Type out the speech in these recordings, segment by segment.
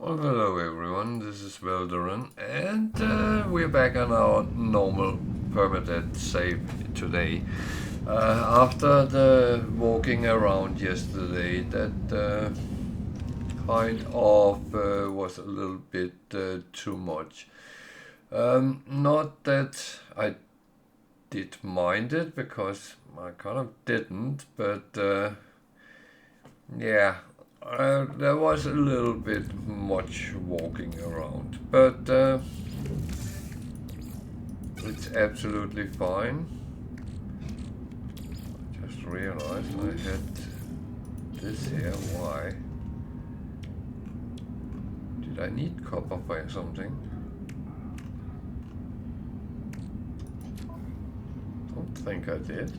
Well, hello everyone, this is Velderin, and we're back on our normal Permadeath save today. After the walking around yesterday, that kind of was a little bit too much. Not that I did mind it, because I kind of didn't, but yeah. There was a little bit much walking around, but it's absolutely fine. I just realized I had this here. Why? Did I need copper for something? Don't think I did.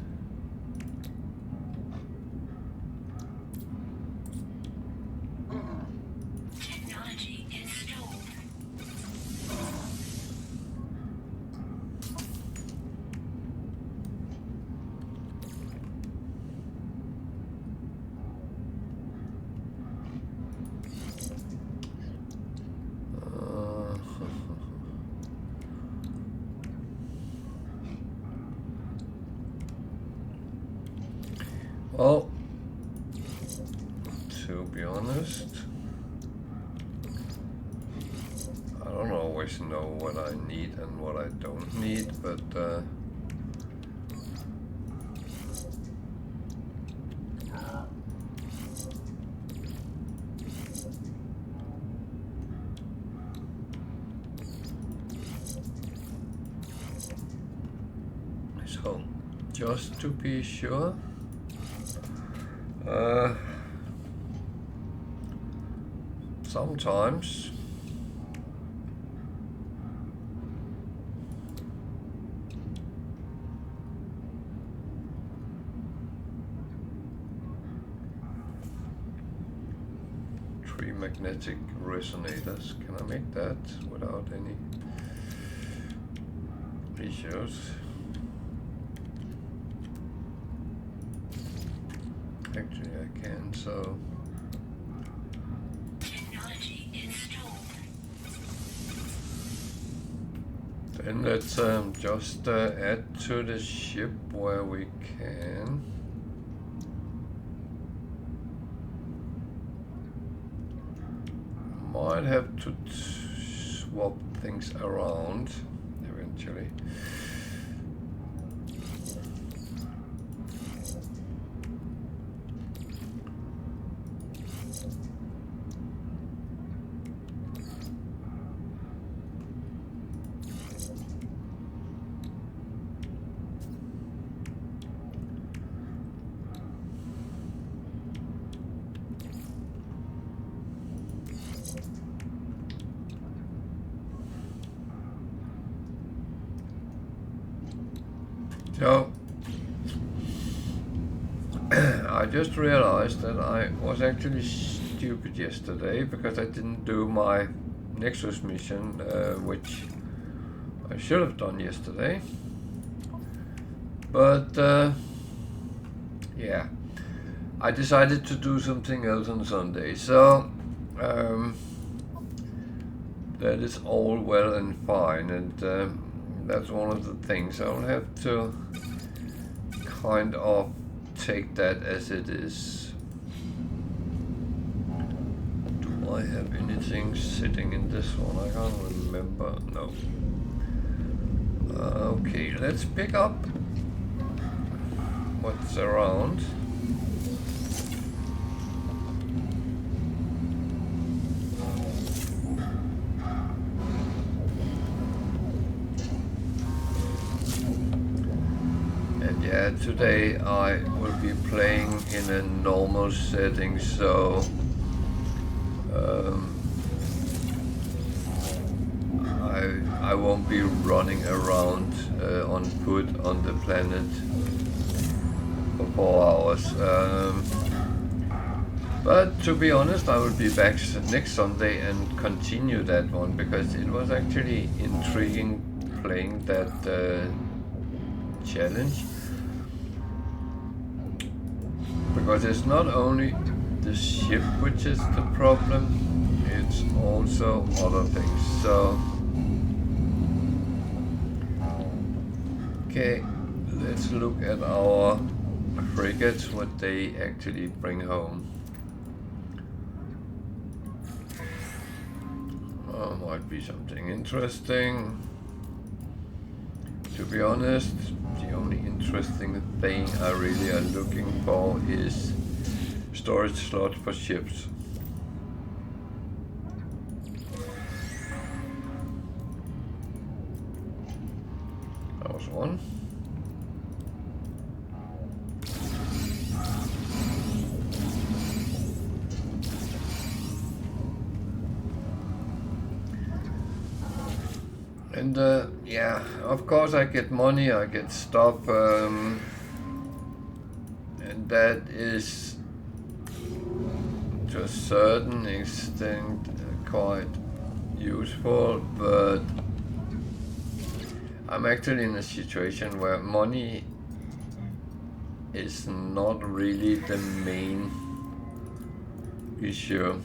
Well, to be honest, I don't always know what I need and what I don't need, but so just to be sure. Sometimes three magnetic resonators. Can I make that without any issues? Actually, I can, so. Technology installed. Then let's just add to the ship where we can. Might have to swap things around eventually. So, I just realized that I was actually stupid yesterday because I didn't do my Nexus mission, which I should have done yesterday. But, yeah, I decided to do something else on Sunday. So, that is all well and fine, and that's one of the things. I'll have to kind of take that as it is. Do I have anything sitting in this one? I can't remember. No. Okay, let's pick up what's around. Yeah, today I will be playing in a normal setting, so I won't be running around on foot on the planet for 4 hours. But to be honest, I will be back next Sunday and continue that one, because it was actually intriguing playing that challenge. Because it's not only the ship which is the problem, it's also other things. So, okay, let's look at our frigates, what they actually bring home. Might be something interesting. To be honest, the only interesting thing I really are looking for is storage slots for ships. That was one. And yeah, of course I get money, I get stuff, and that is to a certain extent quite useful, but I'm actually in a situation where money is not really the main issue.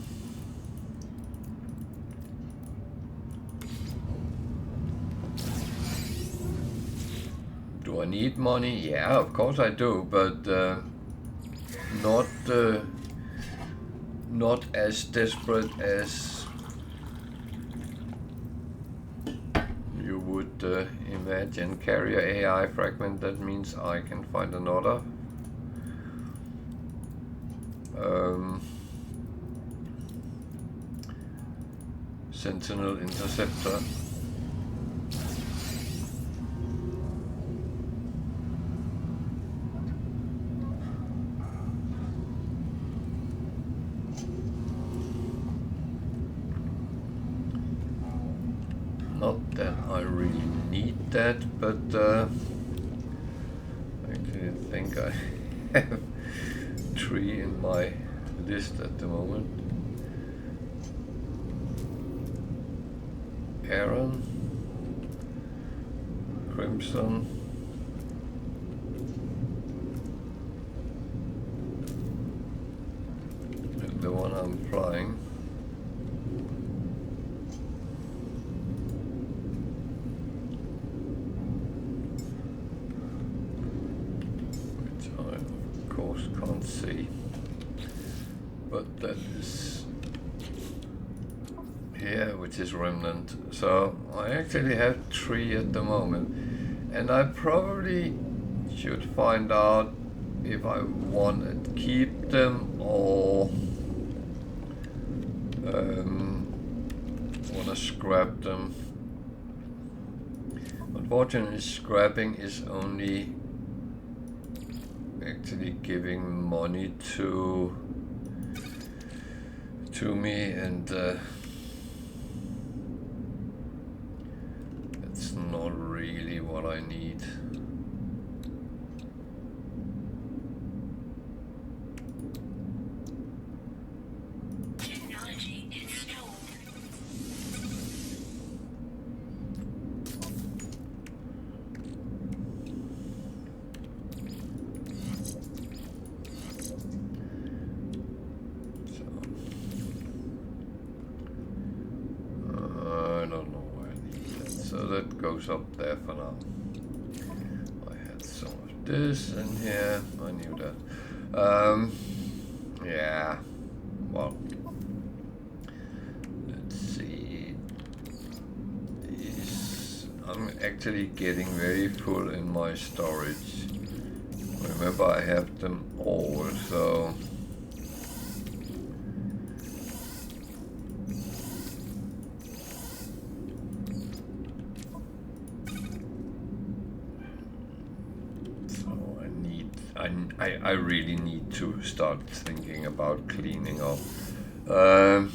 Do I need money? Yeah, of course I do, but not as desperate as you would imagine. Carrier AI fragment, that means I can find another. Sentinel interceptor. Not that I really need that, but I actually think I have 3 in my list at the moment. Aaron, Crimson, and the one I'm flying. Can't see, but that is here, which is Remnant. So I actually have 3 at the moment, and I probably should find out if I want to keep them or want to scrap them. Unfortunately, scrapping is only actually giving money to me, and it's not really what I need. Technology installed. Goes up there for now. I had some of this in here. I knew that. Yeah. Well, let's see. I'm actually getting very full in my storage. Remember, I have them all, so. I really need to start thinking about cleaning up. Yeah.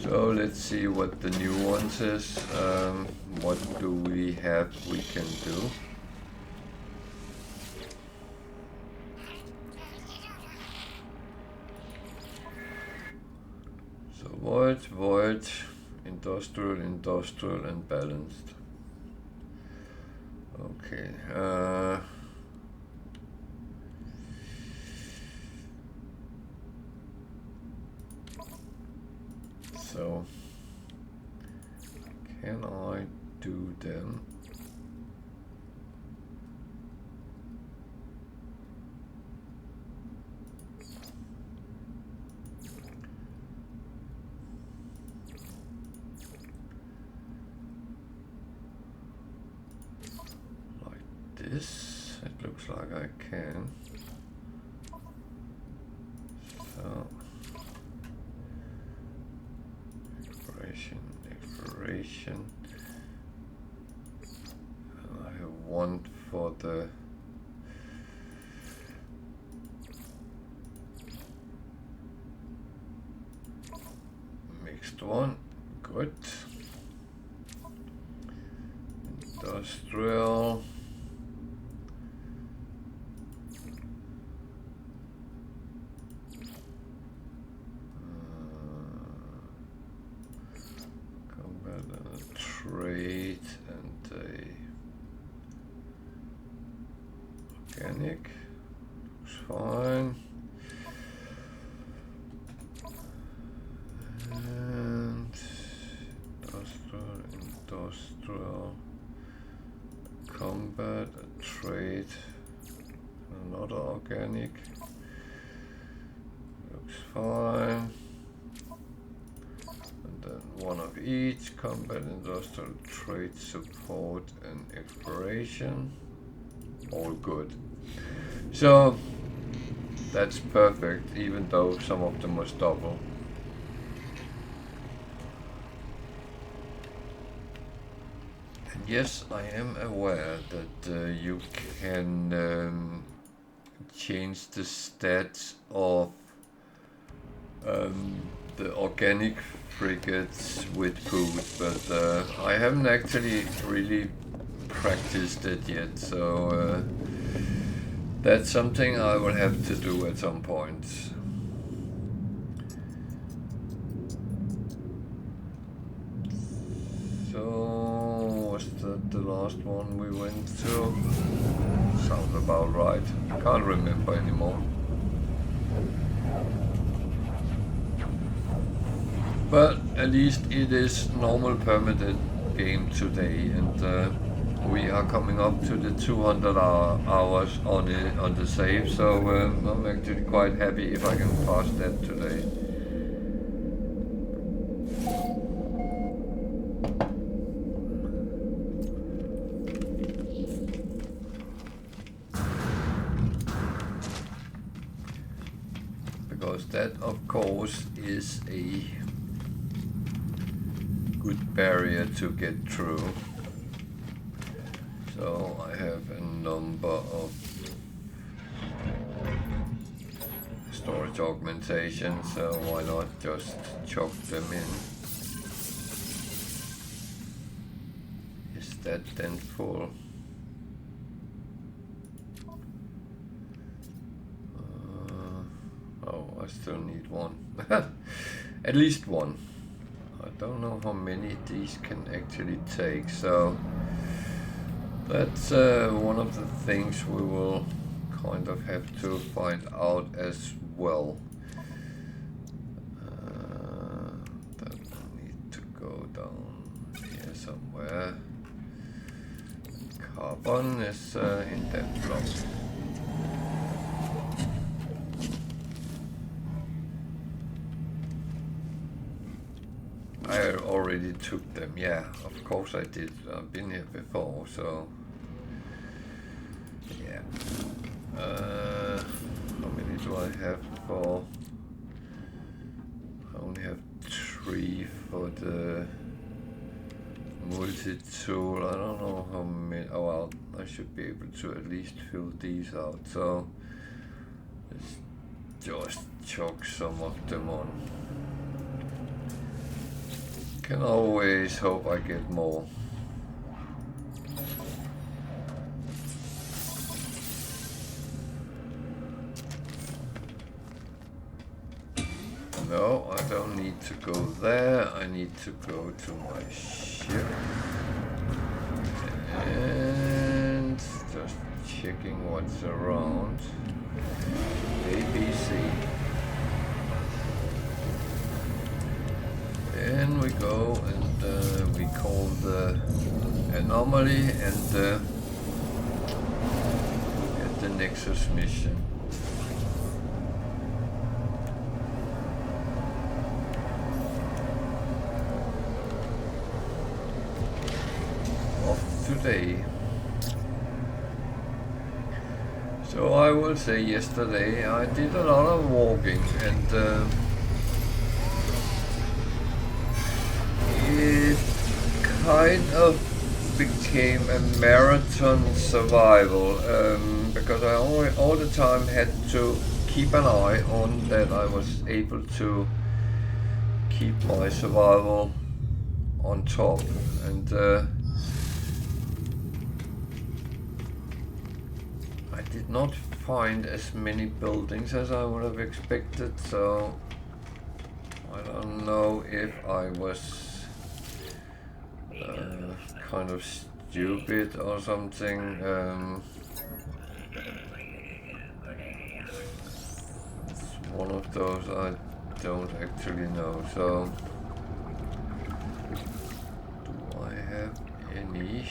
So let's see what the new ones is. What do we have we can do? So void, industrial, and balanced. Okay. do them. This, it looks like I can. So, exploration. I have one for the mixed one. Good. Industrial. Trade and organic looks fine. And industrial combat, a trade, another organic looks fine. One of each, combat, industrial, trade, support, and exploration. All good. So that's perfect, even though some of them was double. And yes, I am aware that you can change the stats of the organic frigates with food, but I haven't actually really practiced it yet, so that's something I will have to do at some point. So, was that the last one we went to? Sounds about right. Can't remember anymore. But at least it is normal permanent game today, and we are coming up to the 200 hours on the save, so I'm actually quite happy if I can pass that today. Because that, of course, is a good barrier to get through. So I have a number of storage augmentations, so why not just chuck them in? Is that then full? Oh, I still need one. At least one. I don't know how many these can actually take, so that's one of the things we will kind of have to find out as well. That will need to go down here somewhere. Carbon is in that block. I already took them, yeah, of course I did. I've been here before, so yeah. How many do I have for? I only have 3 for the multi-tool. I don't know how many. Oh well, I should be able to at least fill these out. So let's just chuck some of them on. Can always hope I get more. No, I don't need to go there. I need to go to my ship. And just checking what's around. ABC. And we go, and we call the anomaly and the Nexus mission. Of today. So I will say yesterday I did a lot of walking, and it kind of became a marathon survival, because I all the time had to keep an eye on that I was able to keep my survival on top, and I did not find as many buildings as I would have expected, so I don't know if I was kind of stupid or something. It's one of those I don't actually know. So, do I have any?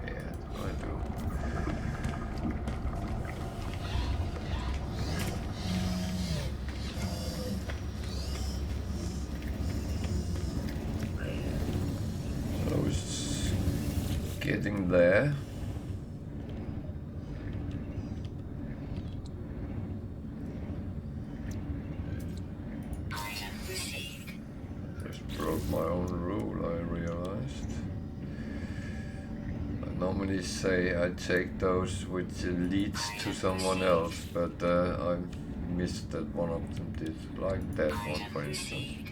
Yeah, I do. Getting there. Just broke my own rule, I realized. I normally say I take those which leads to someone else, but I missed that one of them did, like that one for instance.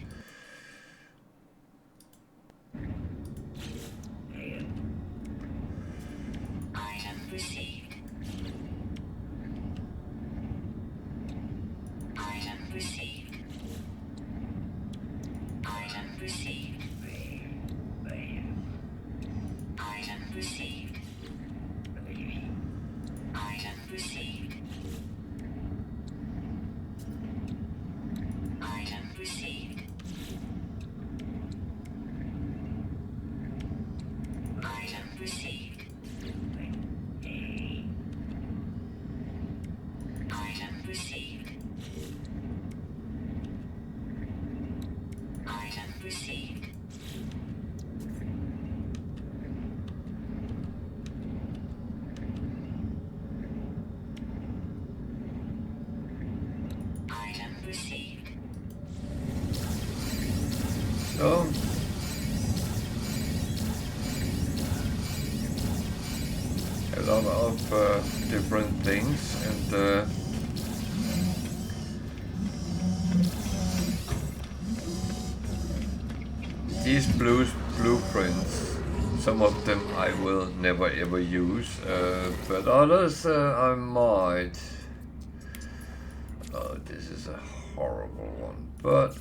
So, a lot of different things, and these blueprints, some of them I will never ever use, but others I might. Oh, this is a horrible one, but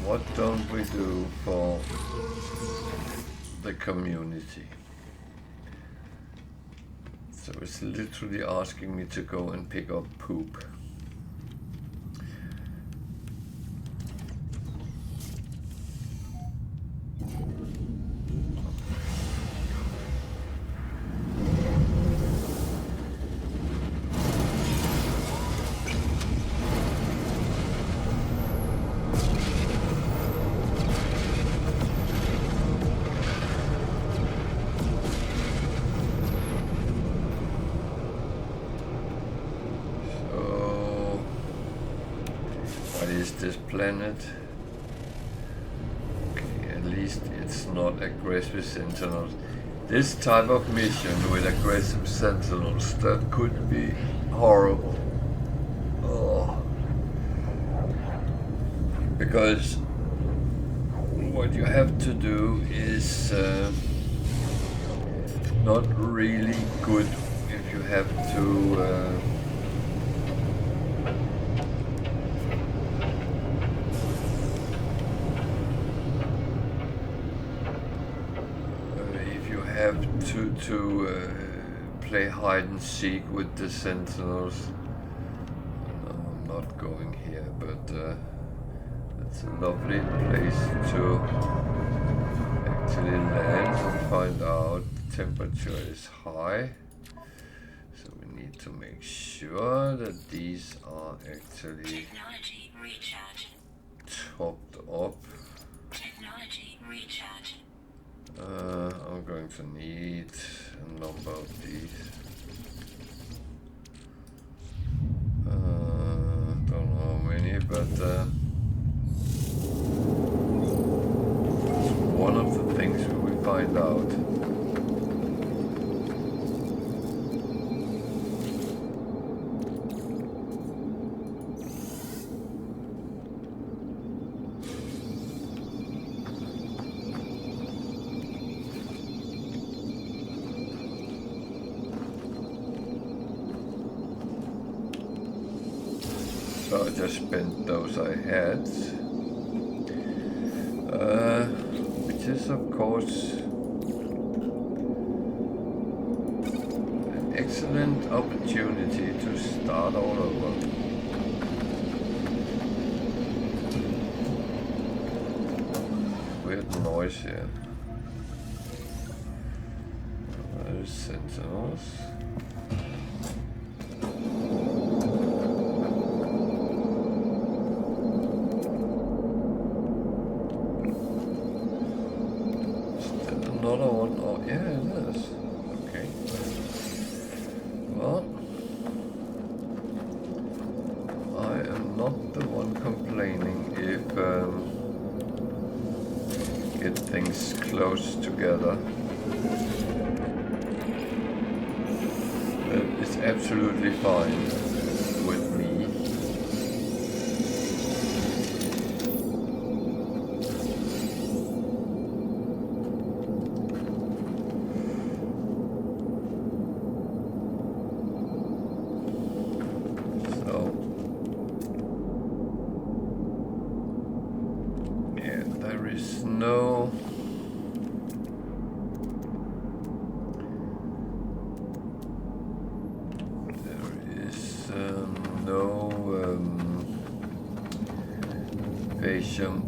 what don't we do for the community? So it's literally asking me to go and pick up poop. This planet. Okay, at least it's not aggressive sentinels. This type of mission with aggressive sentinels, that could be horrible. Oh. Because what you have to do is not really good if you have to play hide and seek with the sentinels. No, I'm not going here, but it's a lovely place to actually land and find out the temperature is high. So we need to make sure that these are actually Technology recharge. topped up. Technology recharge. I'm going to need a number of these. Don't know how many, but it's one of the things we will find out. So I just spent those I had, which is of course an excellent opportunity to start all over. Weird noise here. There's sentinels. Another one. Oh, yeah, it is. Okay. Well, I am not the one complaining if get things close together. That is absolutely fine with me.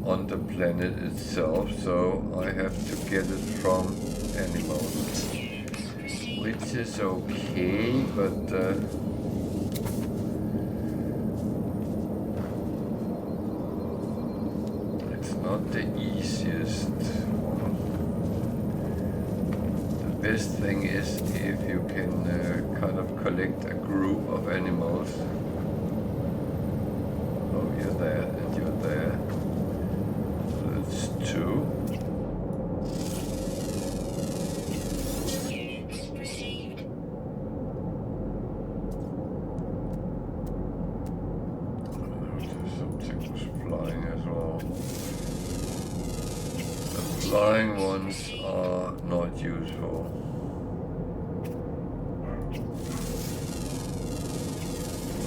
On the planet itself, so I have to get it from animals, which is okay, but it's not the easiest one. The best thing is if you can kind of collect a group of animals. Oh, you're there and you're there. Two. Units received. Something was flying as well. The flying ones are not useful.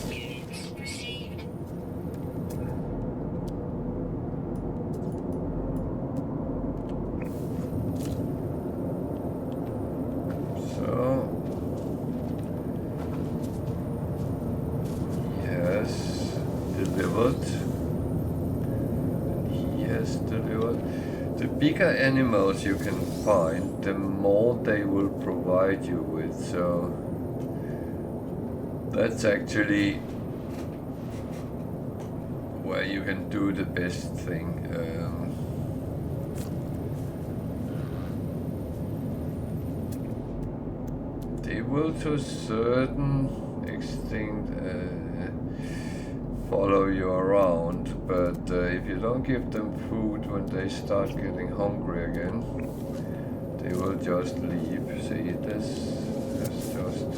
Units received. The bigger animals you can find, the more they will provide you with, so that's actually where you can do the best thing. They will to a certain extent follow you around, but if you don't give them food when they start getting hungry again, they will just leave. See, this is just...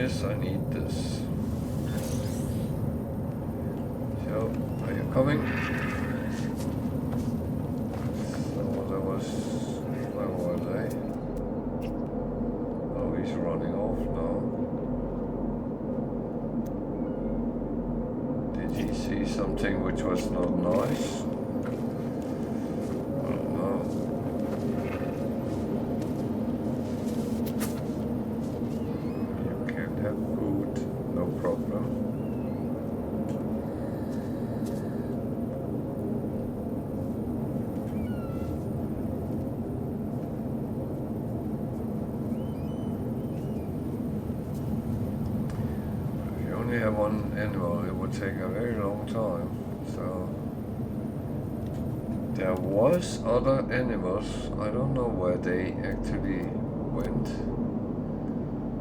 is I need this. So, are you coming? So there was... where were they? Oh, he's running off now. Did he see something which was not nice? I don't know. You can have food, no problem. Have one animal, it would take a very long time. So there was other animals. I don't know where they actually went.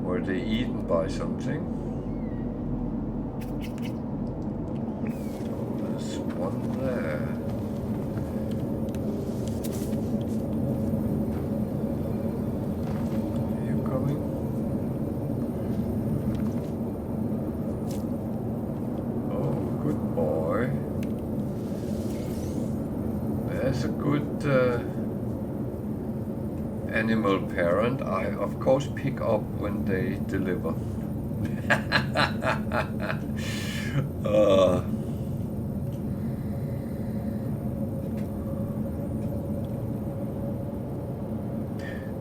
Were they eaten by something? Oh, there's one there. Are you coming? As a good animal parent, I of course pick up when they deliver.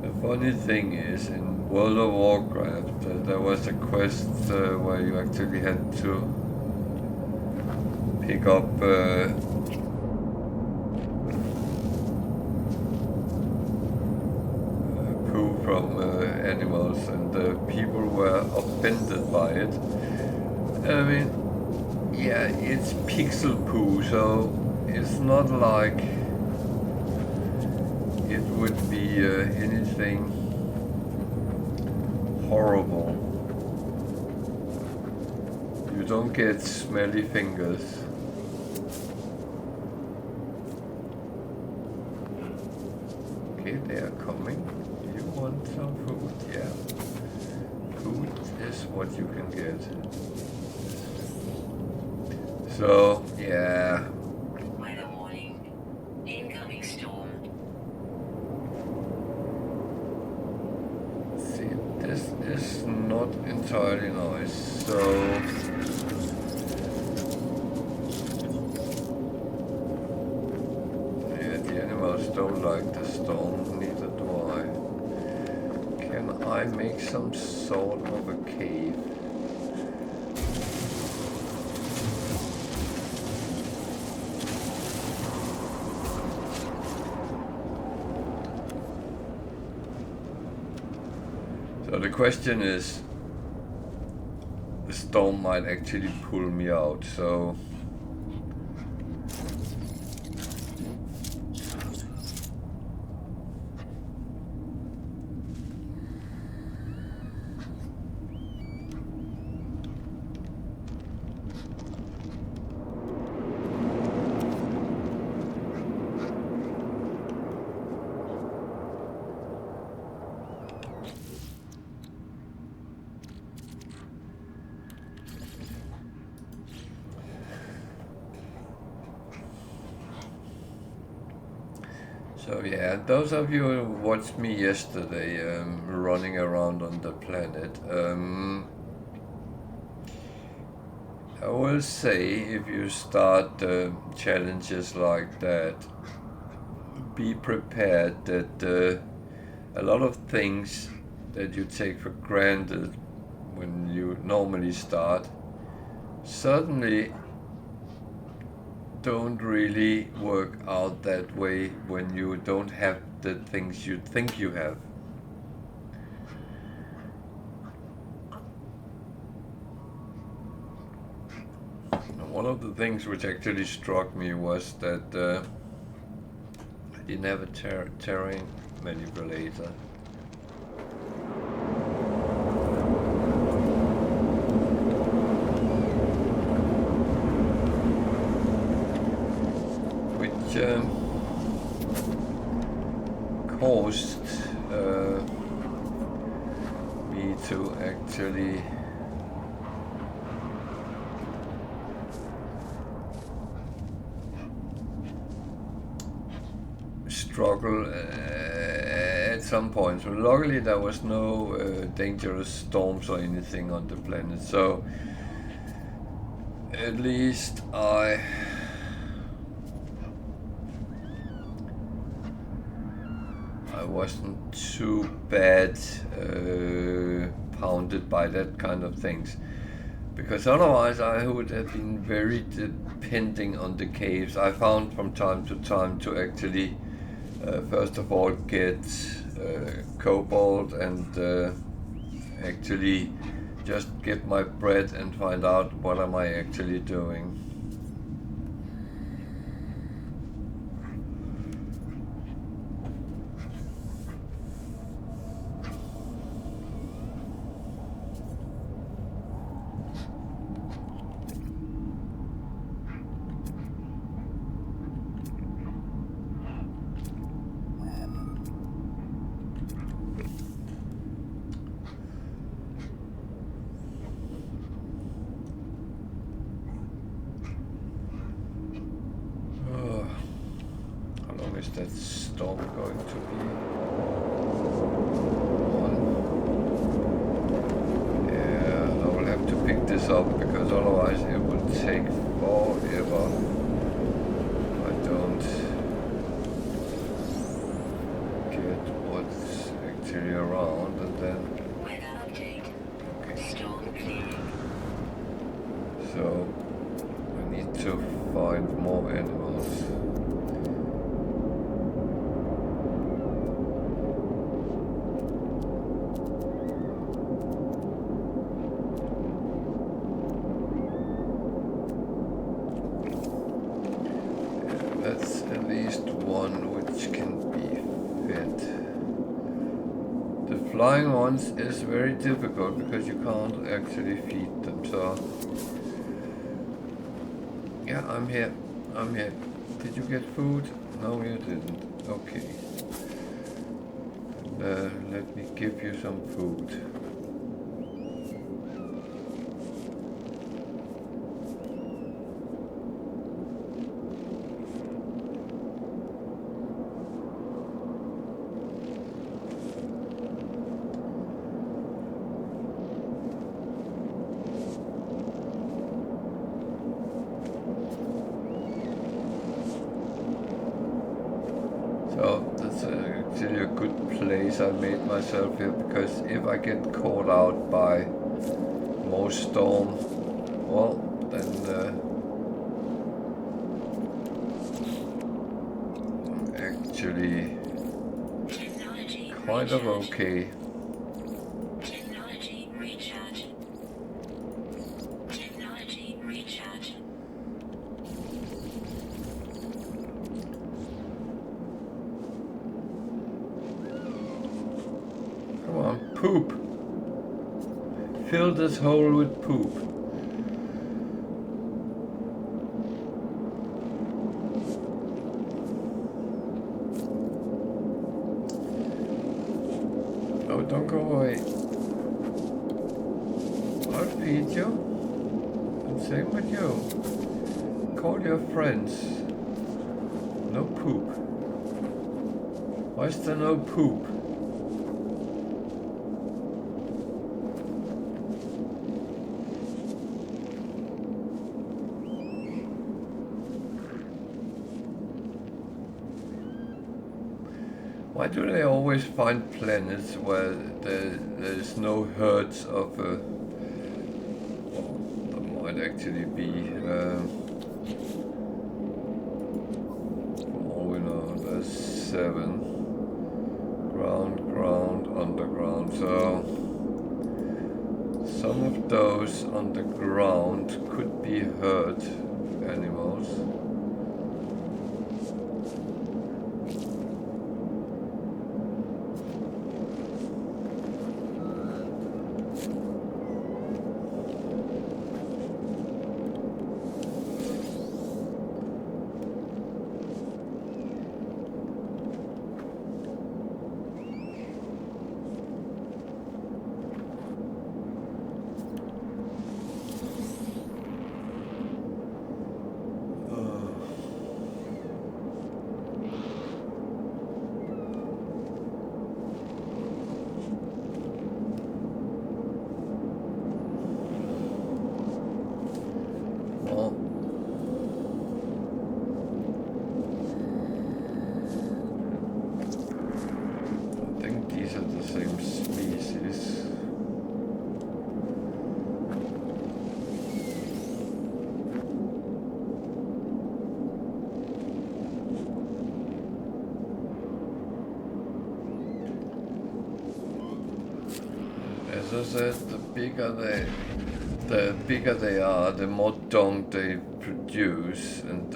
The funny thing is, in World of Warcraft, there was a quest where you actually had to pick up from animals, and people were offended by it. I mean, yeah, it's pixel poo, so it's not like it would be anything horrible. You don't get smelly fingers. Okay, they are coming. Want some food? Yeah. Food is what you can get. So, yeah. Weather warning. Incoming storm. See, this is not entirely nice. So, yeah, the animals don't like the storm, neither do I. Can I make some sort of a cave? So the question is, the storm might actually pull me out, so So yeah, those of you who watched me yesterday running around on the planet, I will say, if you start challenges like that, be prepared that a lot of things that you take for granted when you normally start suddenly don't really work out that way when you don't have the things you think you have. And one of the things which actually struck me was that I didn't have a terrain manipulator. Caused me to actually struggle at some points. But luckily there was no dangerous storms or anything on the planet, so at least I wasn't too bad pounded by that kind of things, because otherwise I would have been very depending on the caves. I found from time to time to actually first of all get cobalt and actually just get my bread and find out what am I actually doing. Is that storm going to be on? Yeah, I will have to pick this up because otherwise it will take forever if I don't get what's actually around. And then Weather update. Okay. Storm clearing. So I need to find more animals. That's at least one which can be fed. The flying ones is very difficult because you can't actually feed them, so yeah, I'm here. Did you get food? No, you didn't. Okay. Let me give you some food. So that's actually a good place I made myself here, because if I get caught out by more storm, well, then I'm actually kind of okay. Technology recharge. Technology recharge. Come on, poop. Fill this hole with poop. Oh, don't go away. I'll feed you. And same with you. Call your friends. No poop. Why is there no poop? Why do they always find planets where there's no herds of, well, there might actually be, all we know, there's 7, ground, underground, so some of those on the ground could be herd animals. as I said, the bigger they are, the more dung they produce, and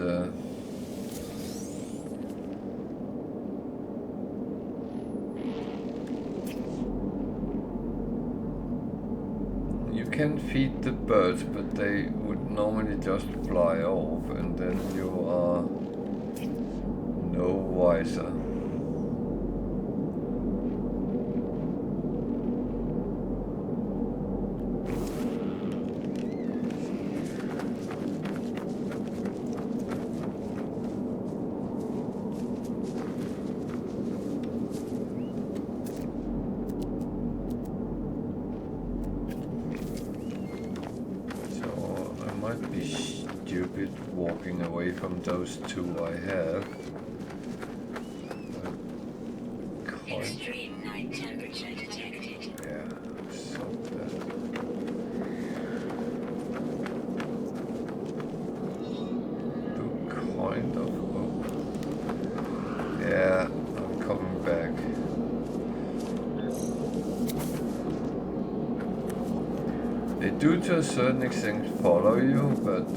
you can feed the birds, but they would normally just fly off, and then you are no wiser. Walking away from those two I have. Extreme night temperature detected. Yeah, so bad. Kind of. Oh. Yeah, I'm coming back. They do to a certain extent follow you, but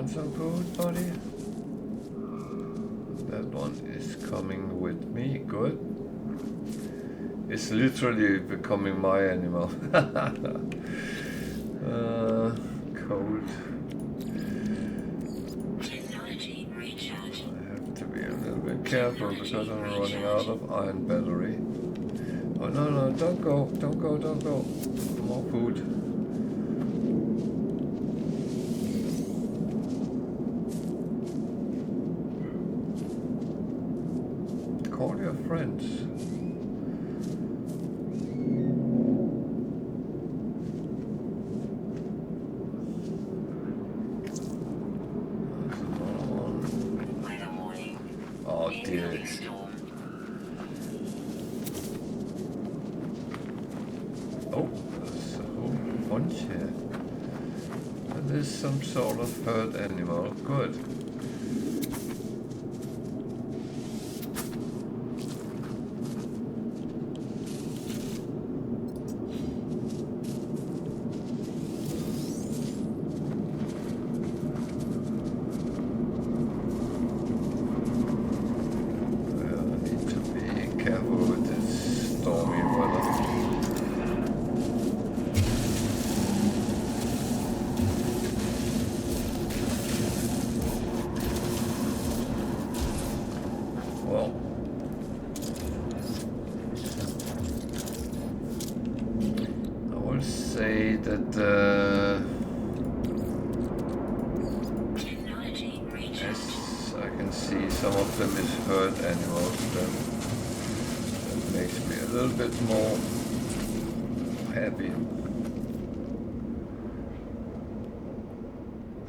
some food, buddy? That one is coming with me. Good. It's literally becoming my animal. Cold. Technology recharge. I have to be a little bit careful because I'm running out of iron battery. Oh no, don't go. More food. Call your friends. There's another one. Weather warning. Oh dear. Incoming storm. Oh, there's a whole bunch here. And there's some sort of herd animal. Good.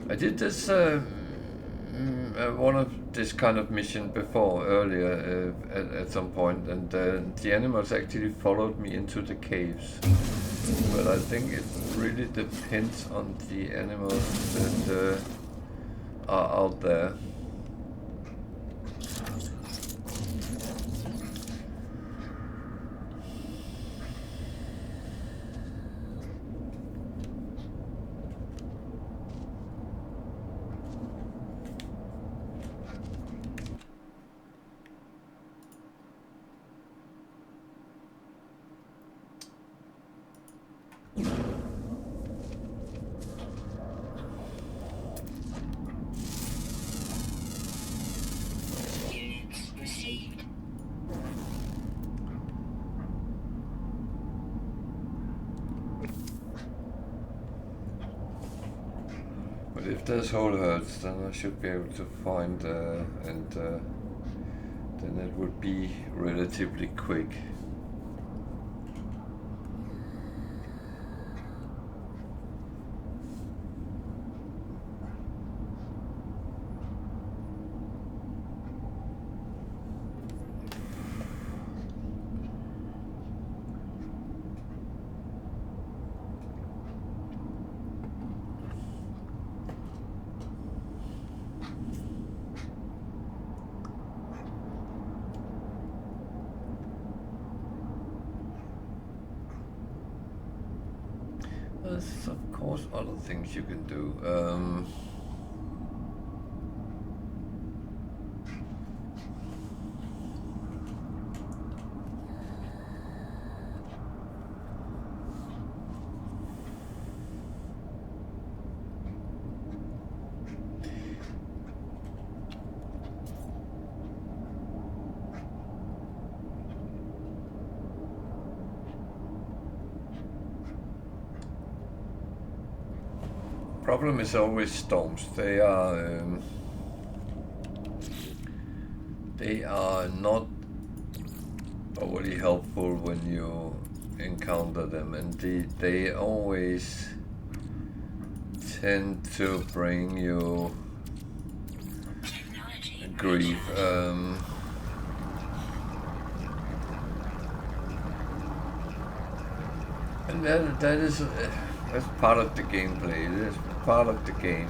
I did this one of this kind of mission before earlier at some point, and the animals actually followed me into the caves. But I think it really depends on the animals that are out there. But if there's whole herds, then I should be able to find and then it would be relatively quick. There's of course other things you can do. Problem is always storms. They are not overly helpful when you encounter them, and they always tend to bring you grief. And that is that's part of the gameplay. That's part of the game.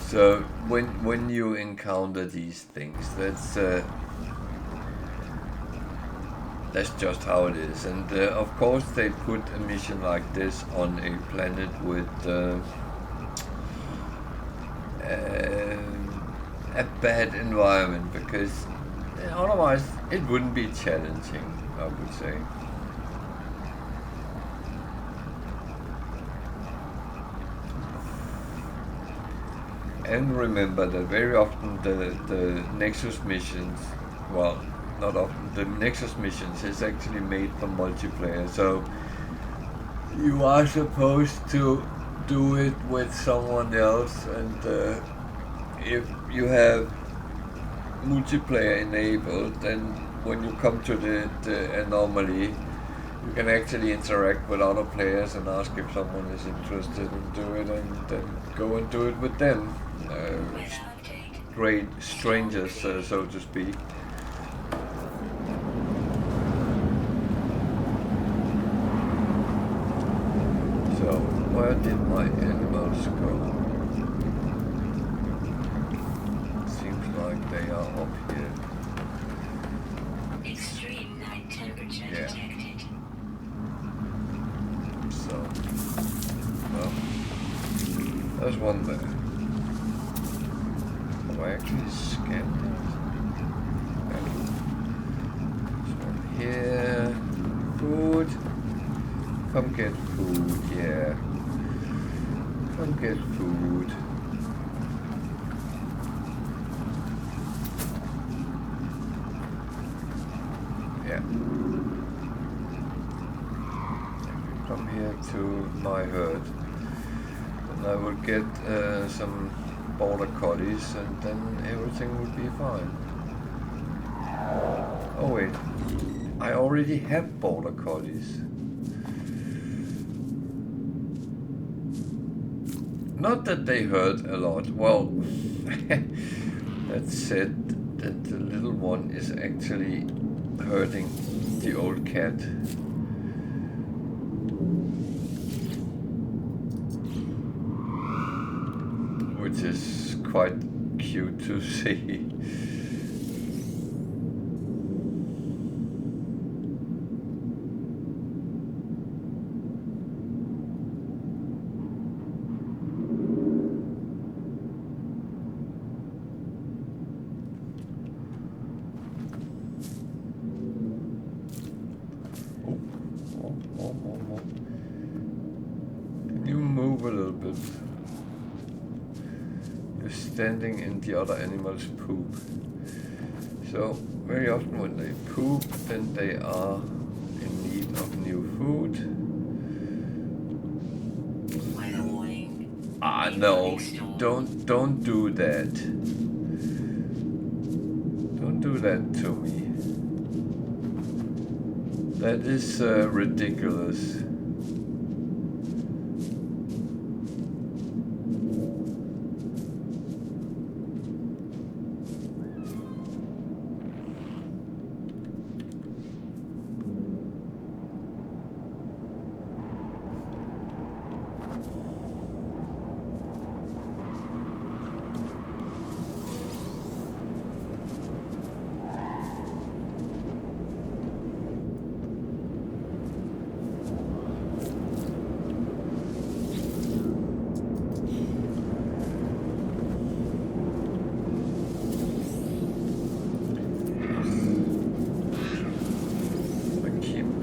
So when you encounter these things, that's just how it is. And of course they put a mission like this on a planet with a bad environment, because otherwise it wouldn't be challenging, I would say. And remember that very often the Nexus missions, well, not often, the Nexus missions is actually made for multiplayer, so you are supposed to do it with someone else, and if you have multiplayer enabled, then when you come to the anomaly, you can actually interact with other players and ask if someone is interested in doing it, and then go and do it with them. Great strangers, so to speak. So, where did my animals go? Seems like they are up here. Extreme night temperature detected. So, well, there's one there. I actually scanned it. This one here. Food. Come get food, yeah. Come get food. Yeah. Come here to my herd. And I will get some border collies, and then everything would be fine. Oh wait, I already have border collies. Not that they hurt a lot. Well, that said, that the little one is actually hurting the old cat. Which is quite cute to see. Can you move a little bit? Standing in the other animals' poop. So very often when they poop, then they are in need of new food. No, don't do that. Don't do that to me. That is ridiculous.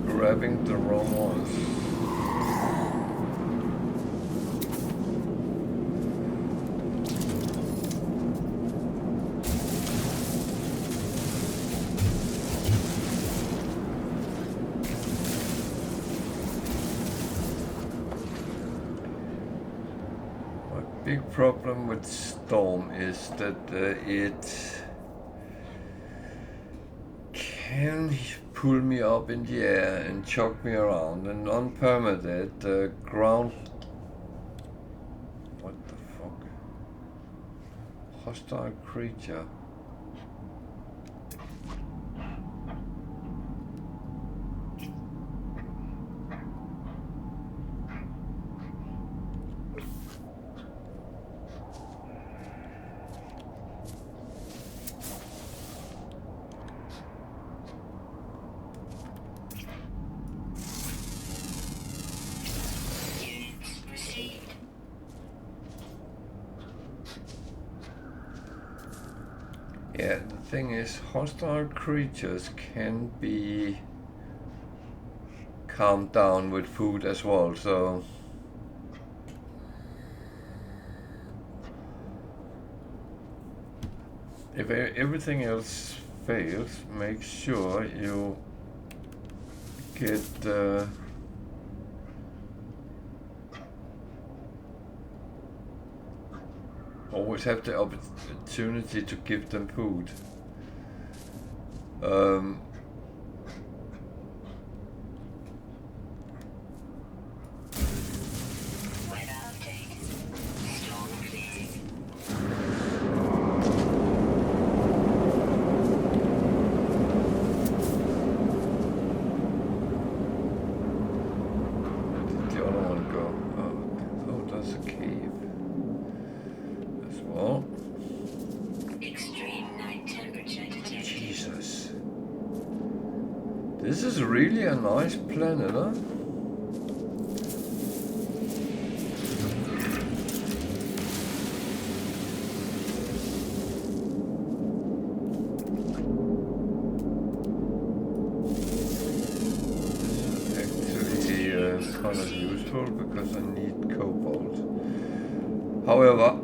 Grabbing the wrong ones. My big problem with Storm is that it can pull me up in the air and chuck me around, and on Permadeath, the ground... What the fuck? Hostile creature. Yeah, the thing is, hostile creatures can be calmed down with food as well, so... If everything else fails, make sure you get always have the opportunity to give them food. This is really a nice planet, huh? Actually, kind of useful because I need cobalt. However,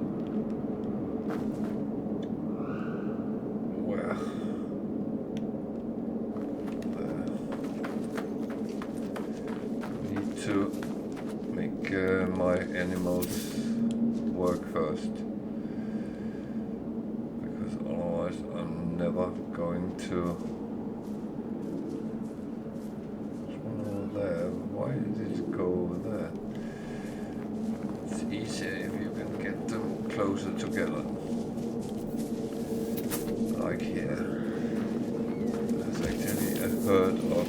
to make my animals work first, because otherwise I'm never going to... There's one over there. Why did it go over there? It's easier if you can get them closer together, like here. There's actually a herd of...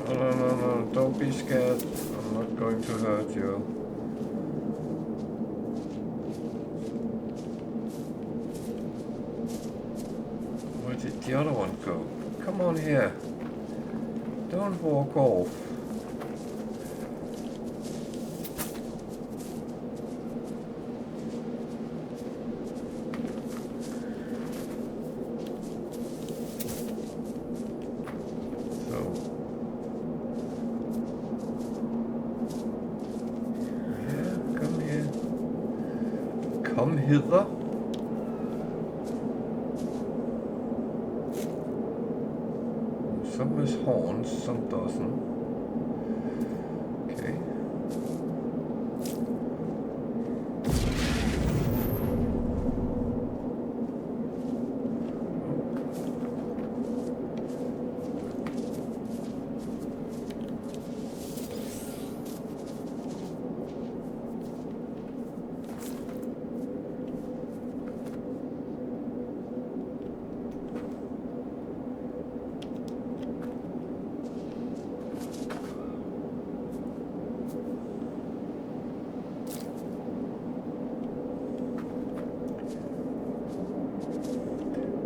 No, don't be scared. I'm not going to hurt you. Where did the other one go? Come on here. Don't walk off. Come hither. Some has horns, some doesn't. Okay.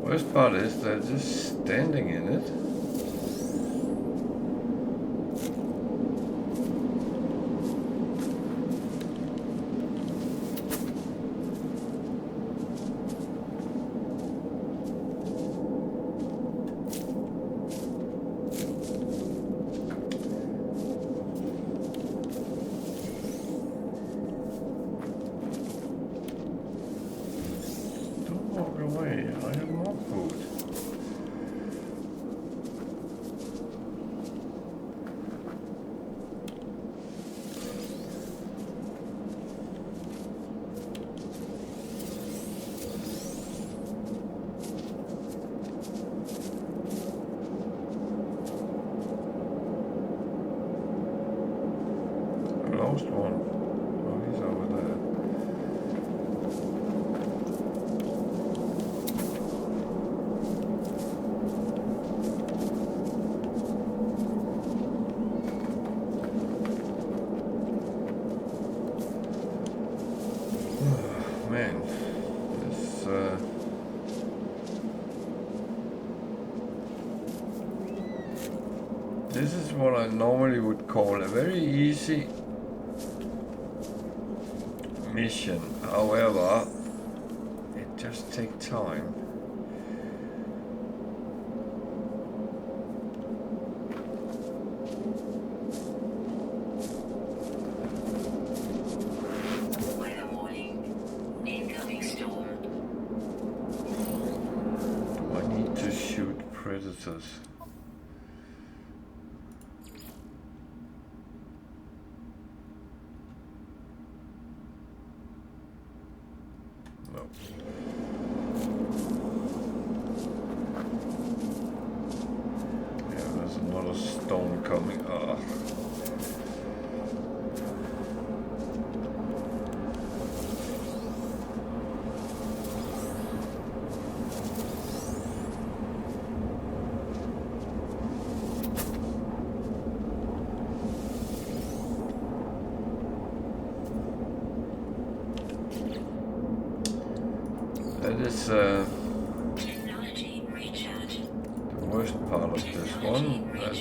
Worst part is they're just standing in it. Don't walk away, I have more food. Lost one. Oh, he's over there. Man, this is what I normally would call a very easy mission. However, it just takes time. Weather warning. Incoming storm. I need to shoot predators. No. Yeah, there's another storm coming. Ah. That is Technology recharge. the worst part of this one, that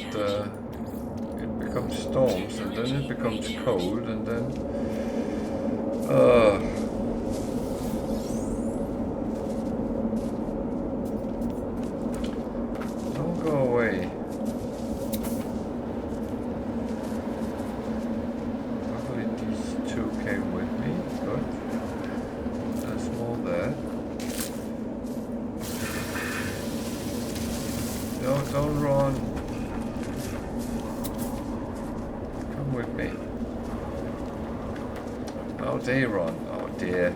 it becomes storms and then it becomes cold and then don't go away. Hopefully these two came with me. Good. There's more there. No, don't run. Come with me. Now they run. Oh dear.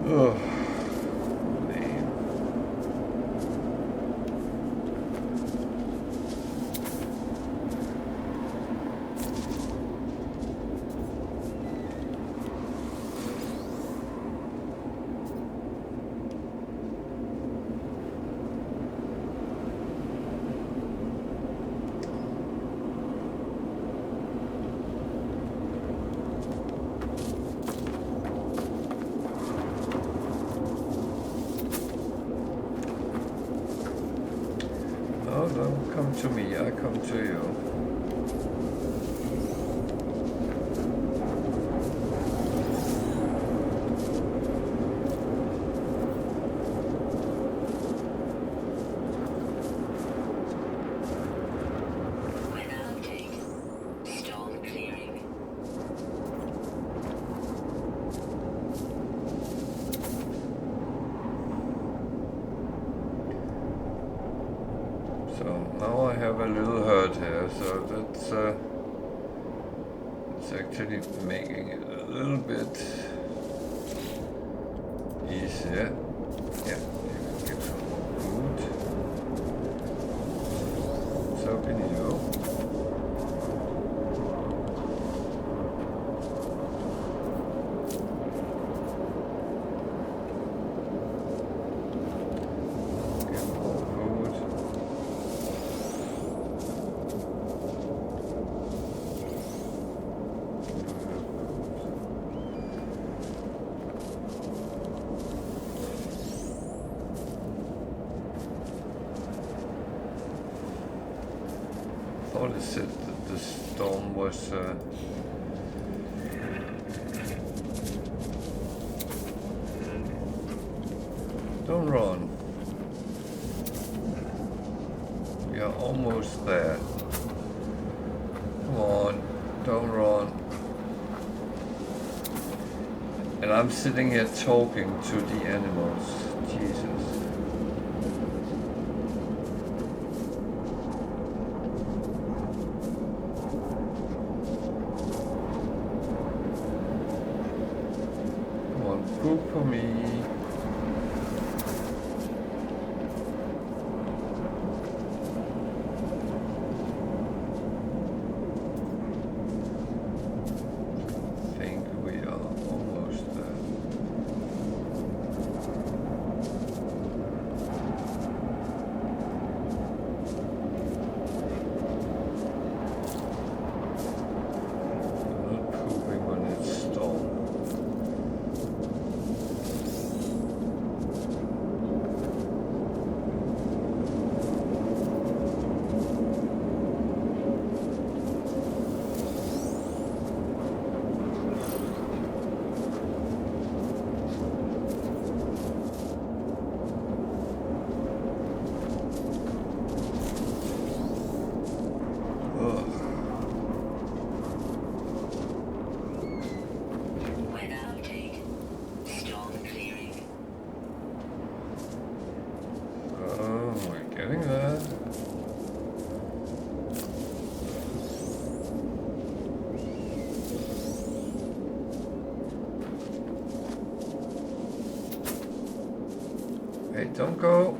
Ugh. Lame. No, don't come to me, I come to you. So now I have a little hurt here, so it's actually making it a little bit easier. Yeah, even get some more food. So can you? It said that the storm was don't run. We are almost there. Come on, don't run. And I'm sitting here talking to the animals. Jesus. Poop for me. I think we are almost there. I'm not pooping when it's storm. Hey, don't go.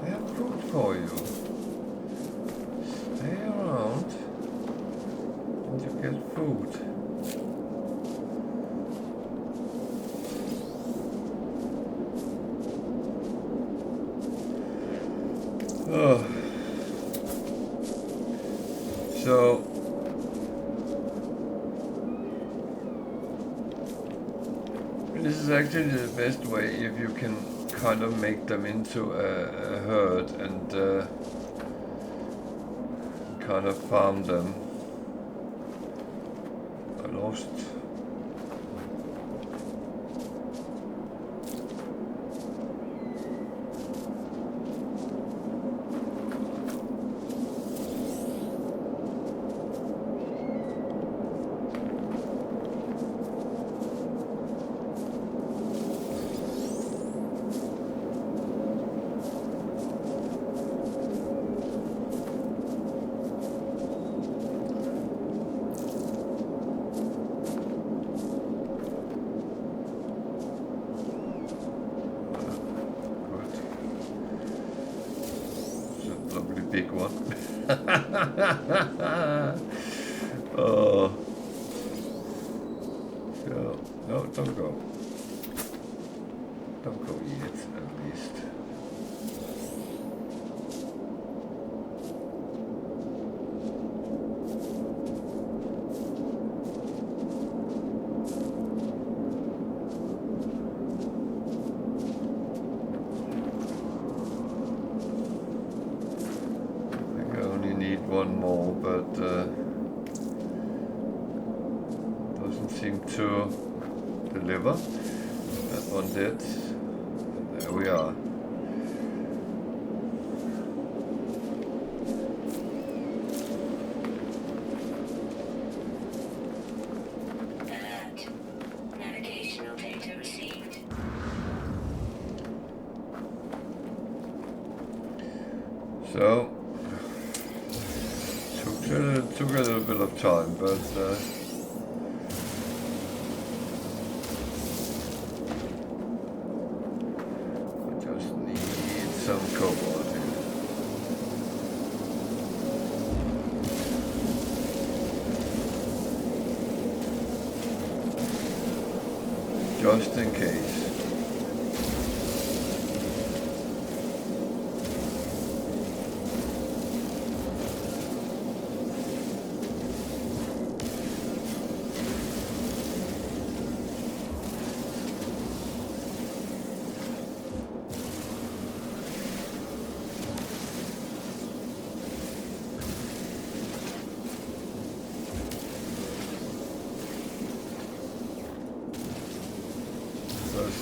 I have food for you. Stay around and you get food. Oh. So this is actually the best way if you can kind of make them into a herd and kind of farm them. I lost. Big one. Oh. So, no, don't go. Don't go yet, at least. One more, but doesn't seem to deliver. That one did. And there we are. Alert. Navigational data received. So took a little bit of time, but I just need some cobalt here. Just in case.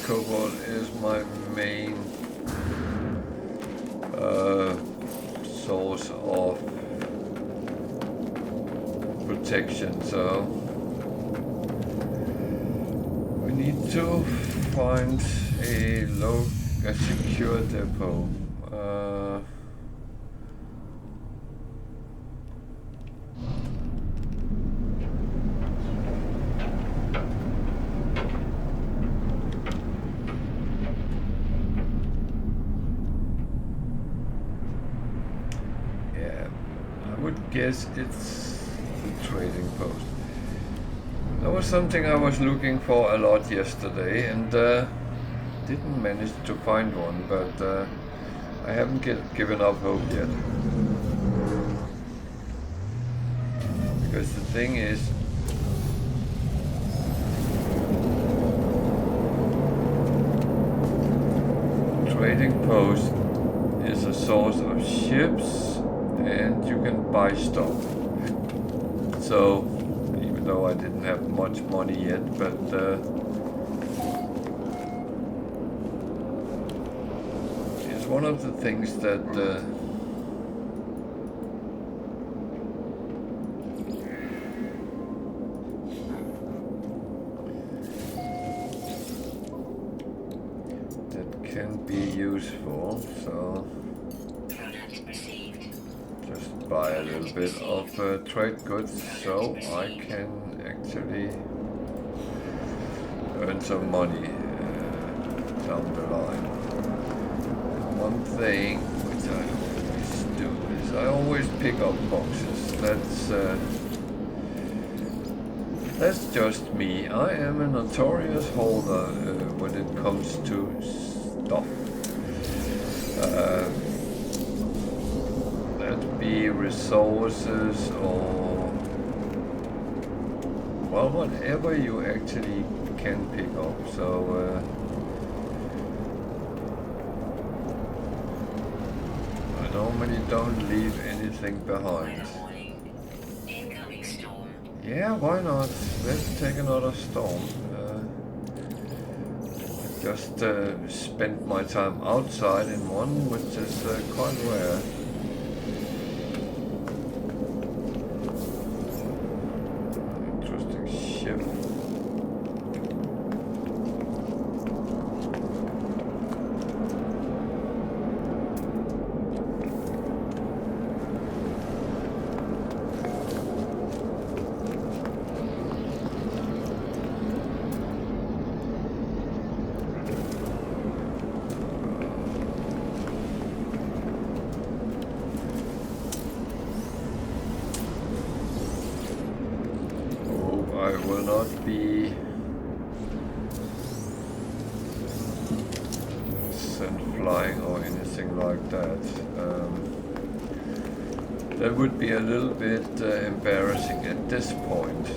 Cobalt is my main source of protection, so we need to find a secure depot. Guess it's the trading post. That was something I was looking for a lot yesterday and didn't manage to find one, but I haven't given up hope yet. Because the thing is, trading post is a source of ships and you can buy stuff. So, even though I didn't have much money yet, but it's one of the things that that can be useful. So buy a little bit of trade goods so I can actually earn some money down the line. And one thing which I always do is I always pick up boxes. That's just me. I am a notorious holder when it comes to stuff. Be resources or well, whatever you actually can pick up. So I normally don't leave anything behind. Yeah, why not? Let's take another storm. I just spent my time outside in one, which is quite rare. That would be a little bit embarrassing at this point.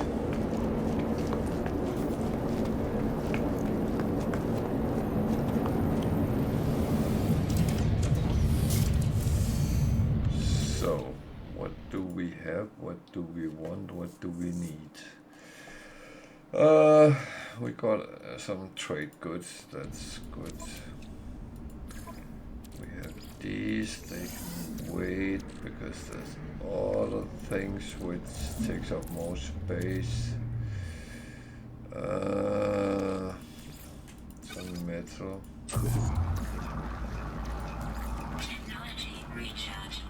So, what do we have? What do we want? What do we need? We got some trade goods. That's good. We have these. They can wait because there's other things which takes up more space. Some metal. Technology recharge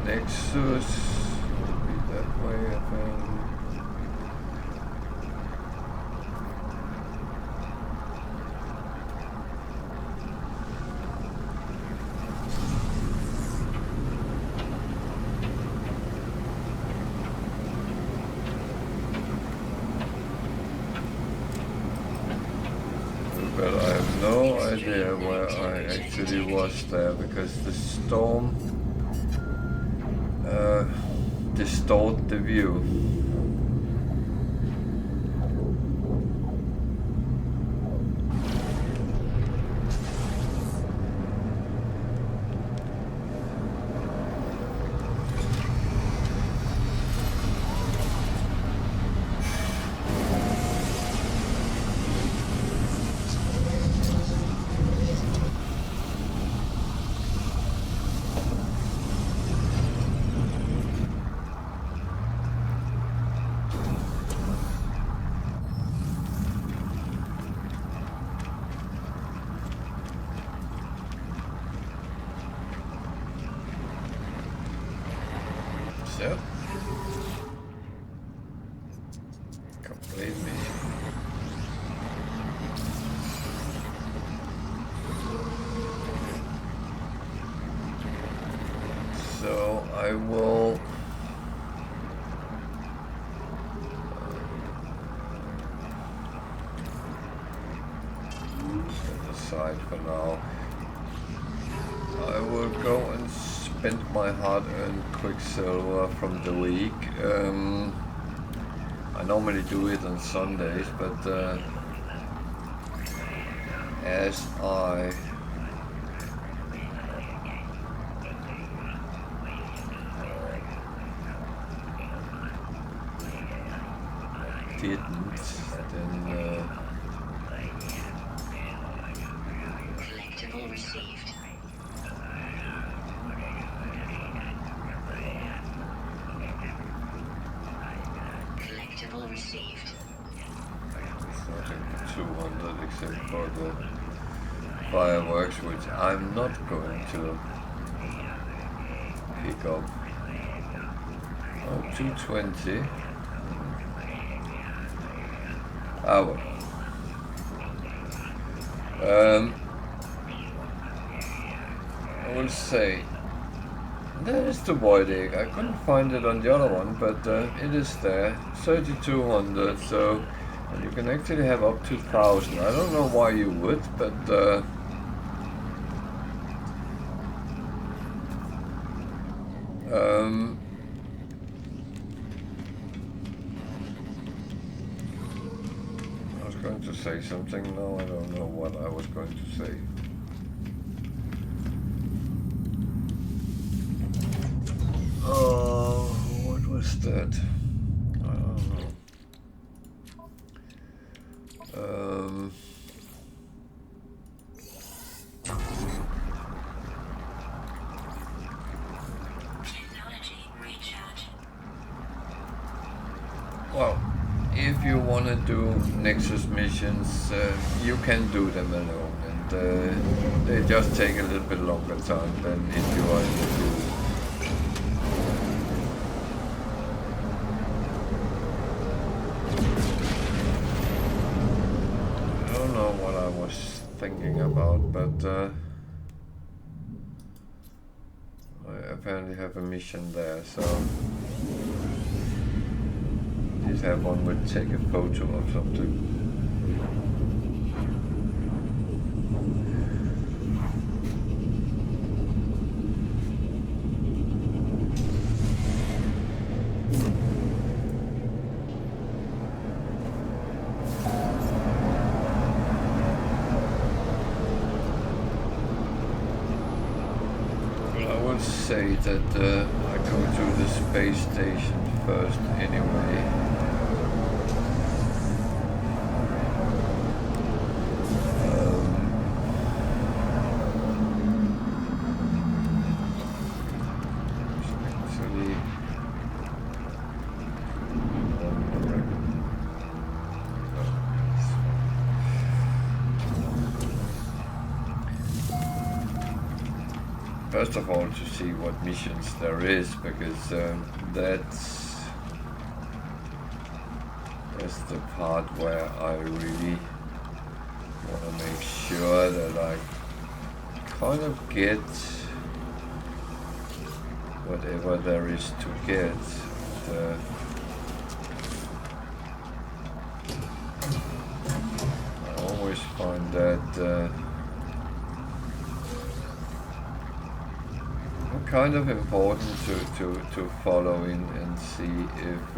Nexus will be that way apparently. But I have no idea where I actually was there because the storm distort the view. So, complete mission. So I will set aside for now. I will go and spend my hard-earned quicksilver from the week. I normally do it on Sundays, but as I didn't, then Collectible received. Collectible received. it's nothing for 200 except for the fireworks, which I'm not going to pick up. Oh, 220. Ah, well. I will say there is the void egg. I couldn't find it on the other one, but it is there. 3200, so and you can actually have up to 1000. I don't know why you would, but I was going to say something. No, I don't know what I was going to say. Oh, what was that? I don't know. Technology recharge. Well, if you want to do Nexus missions, you can do them alone, and they just take a little bit longer time than if you are in the group. I don't know what I was thinking about, but I apparently have a mission there, so if everyone would take a photo of something. I will say that I go to the space station first anyway. Actually, first of all to see what missions there is, because that's the part where I really want to make sure that I kind of get whatever there is to get. I always find that kind of important to follow in and see if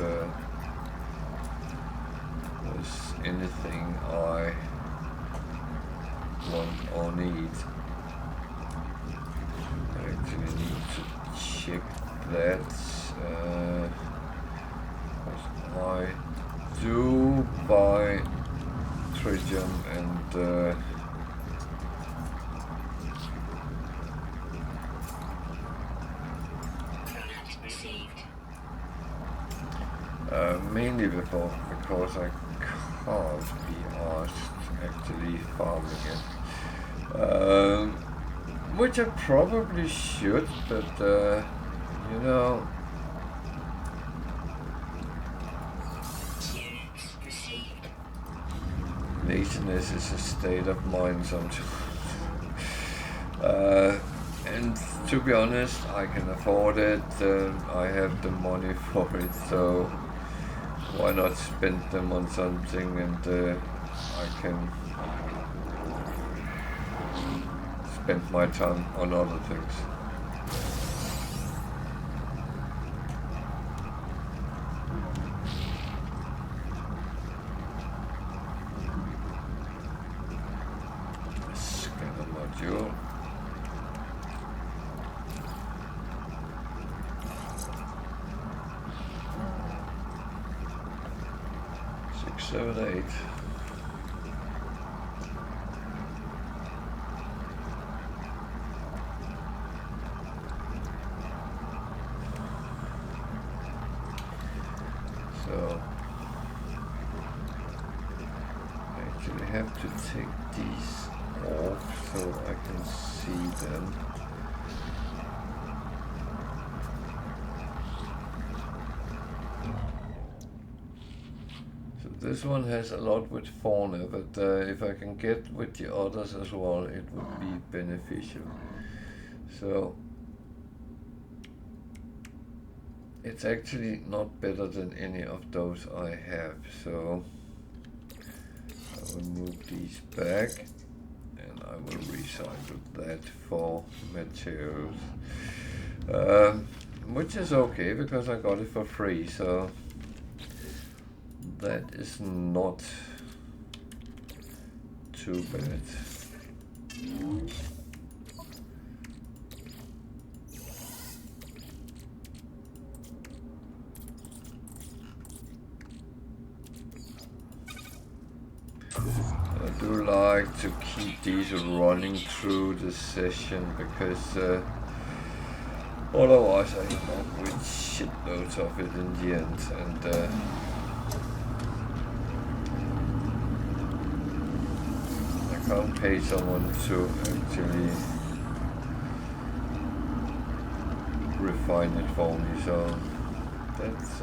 there's anything I want or need. I actually need to check that. I do buy tritium and mainly because I can't be asked actually farming it, which I probably should, but you know, laziness is a state of mind sometimes. And to be honest, I can afford it. I have the money for it, so why not spend them on something, and I can spend my time on other things. Scanner module. 7, 8. So I actually have to take these off so I can see them. This one has a lot with fauna, but if I can get with the others as well, it would be beneficial. So it's actually not better than any of those I have. So I will move these back and I will recycle that for materials, which is okay because I got it for free. So that is not too bad. I do like to keep these running through the session because otherwise I end up with shitloads of it in the end, and I can't pay someone to actually refine it for me, so that's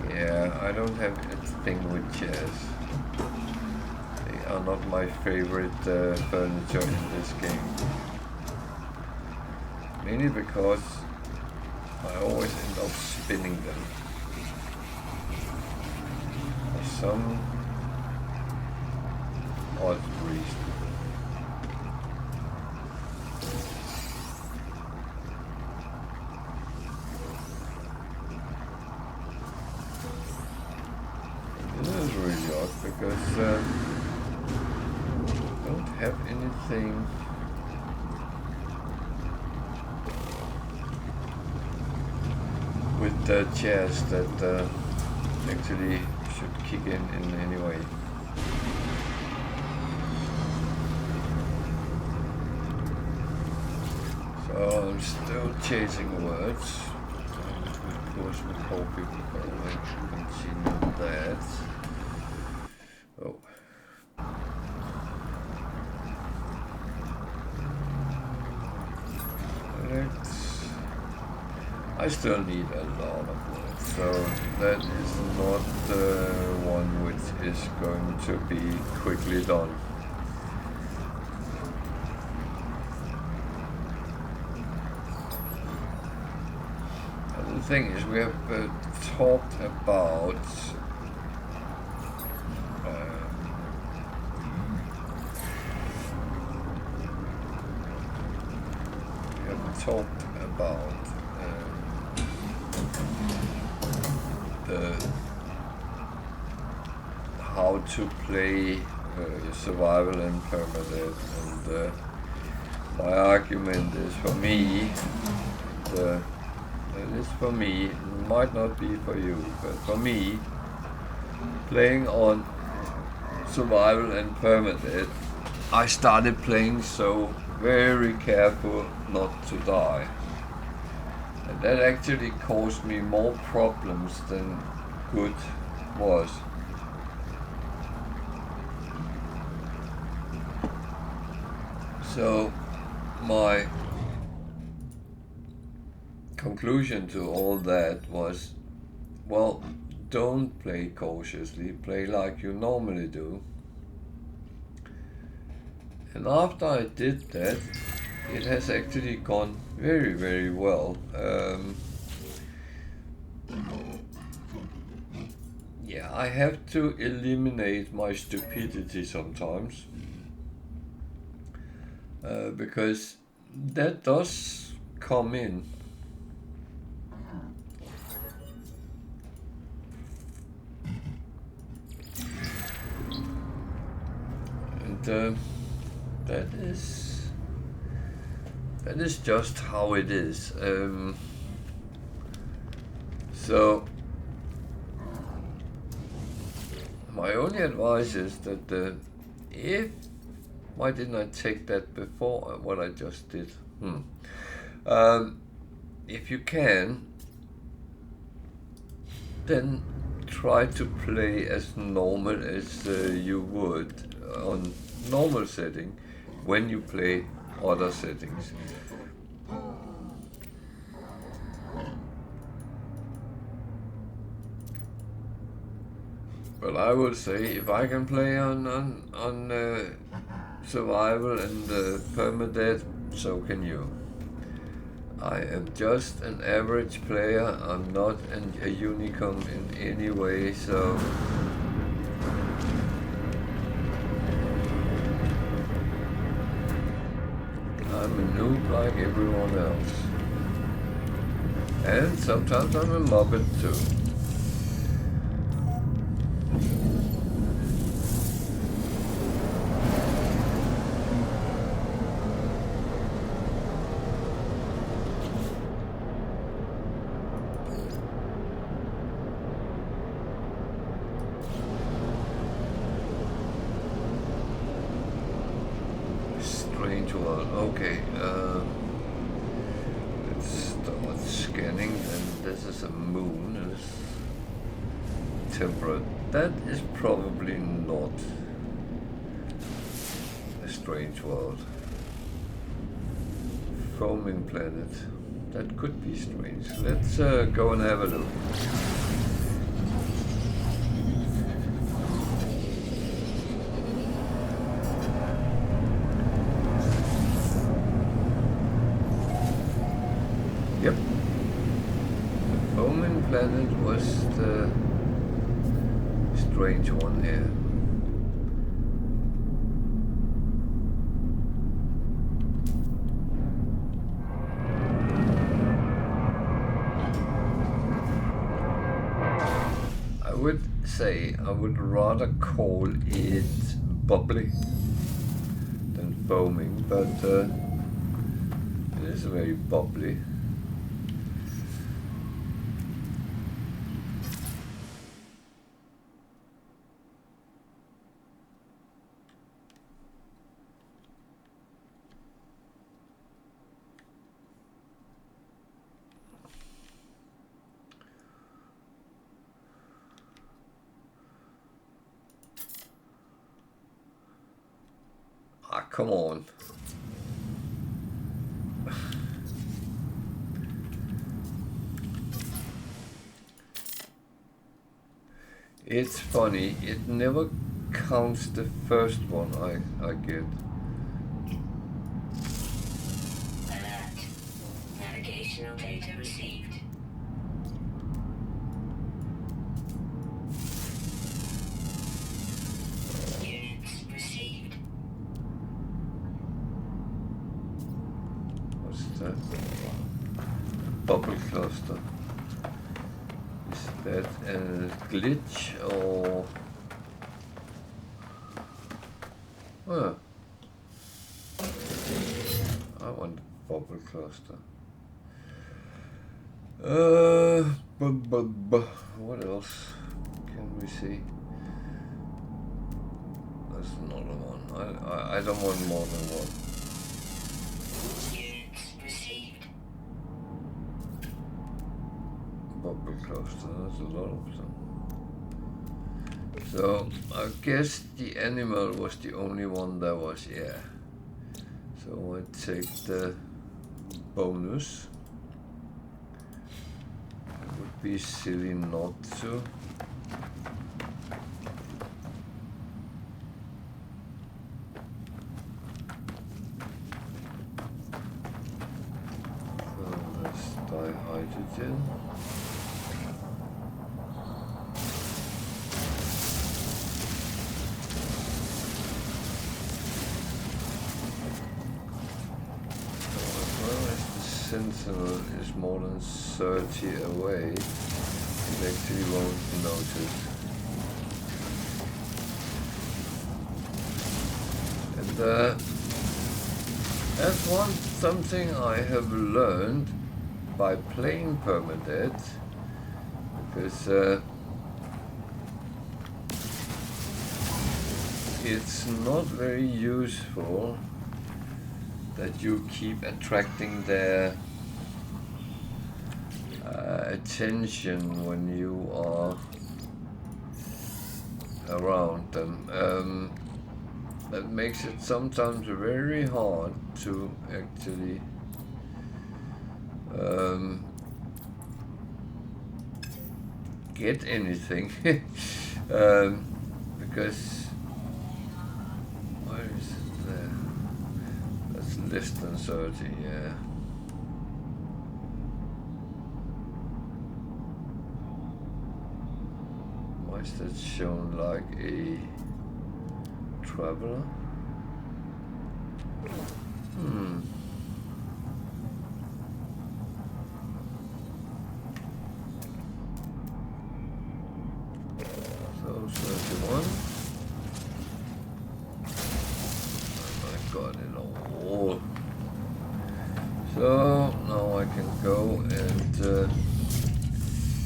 yeah, I don't have a thing with chairs. They are not my favorite furniture in this game. Mainly because I always end up spinning them. For some odd reason. Because I don't have anything with the chairs that actually should kick in any way. So I'm still chasing words. Of course, with coffee, we can continue that. Oh, I still need a lot of wood, so that is not the one which is going to be quickly done. And the thing is, we have talked about how to play survival and permadeath, and my argument is, for me, it is for me, it might not be for you, but for me, playing on survival and permadeath, I started playing so very careful not to die. And that actually caused me more problems than good was. So my conclusion to all that was, well, don't play cautiously, play like you normally do. And after I did that, it has actually gone very, very well. Yeah, I have to eliminate my stupidity sometimes, because that does come in. And that is just how it is. So my only advice is that why didn't I take that before what I just did? If you can, then try to play as normal as you would on normal setting when you play other settings. But I would say, if I can play on survival and permadeath, so can you. I am just an average player. I'm not a unicorn in any way, so I'm a noob like everyone else. And sometimes I'm a muppet too. Strange world. Okay, let's start scanning, and this is a moon. It's temperate. That is probably not a strange world. Foaming planet. That could be strange. Let's go and have a look. Yep. The foaming planet was the strange one here. I would say I would rather call it bubbly than foaming, but it is very bubbly. come on. It's funny, it never counts the first one I get. Alert. Navigational data received. Units received. What's that? Bubble cluster. Is that a glitch or... Huh. I want bubble cluster. What else can we see? That's another one. I don't want more than one. Units received. Bubble cluster, that's a lot of them. So I guess the animal was the only one that was, yeah. So I take the bonus. It would be silly not to. So let's dihydrogen. Sentinel is more than 30 away, it actually won't notice. And that's something I have learned by playing Permadeath, because it's not very useful that you keep attracting their attention when you are around them. That makes it sometimes very hard to actually get anything because where is it there? That's less than 30, yeah. Why is that shown like a traveler? So 31. I got it all. So now I can go and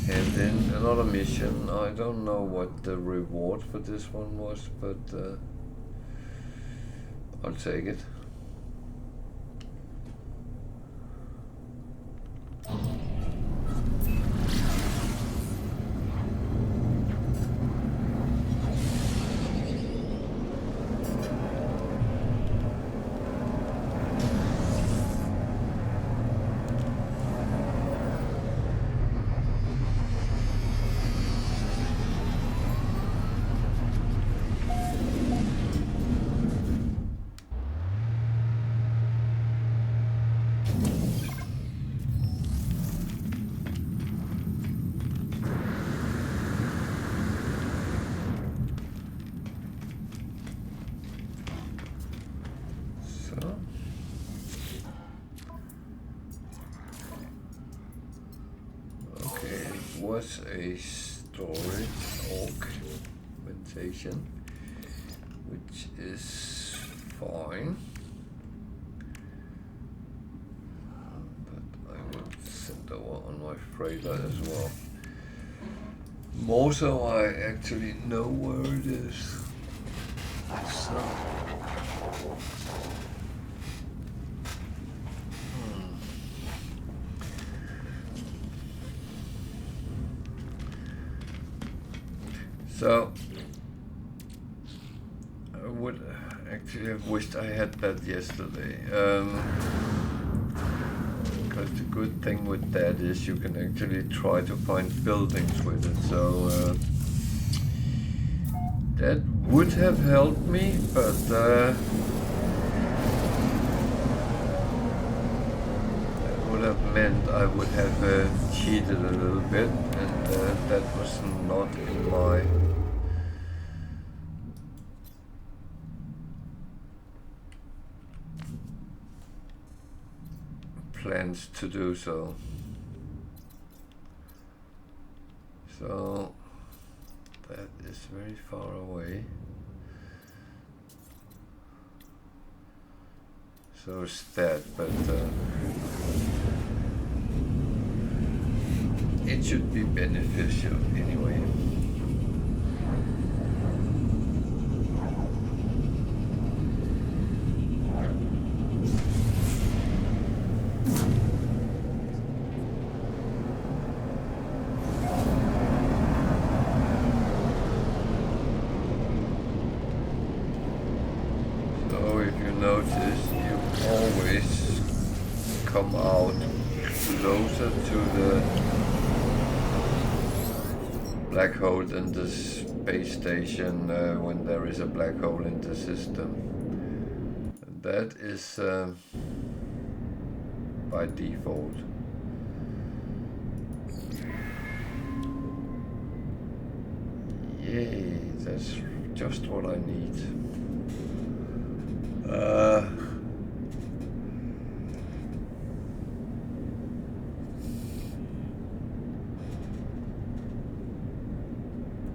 hand in another mission. I don't know what the reward for this one was, but I'll take it. Was a storage augmentation, which is fine, but I will send over on my freighter as well. More so I actually know where it is. So So I would Actually, I wished I had that yesterday. Because the good thing with that is you can actually try to find buildings with it. So that would have helped me, but that would have meant I would have cheated a little bit, and that was not in my plans to do so. So that is very far away. So is that, but it should be beneficial anyway. So if you notice, you always come out closer to the black hole in the space station when there is a black hole in the system. And that is by default. Yay, that's just what I need.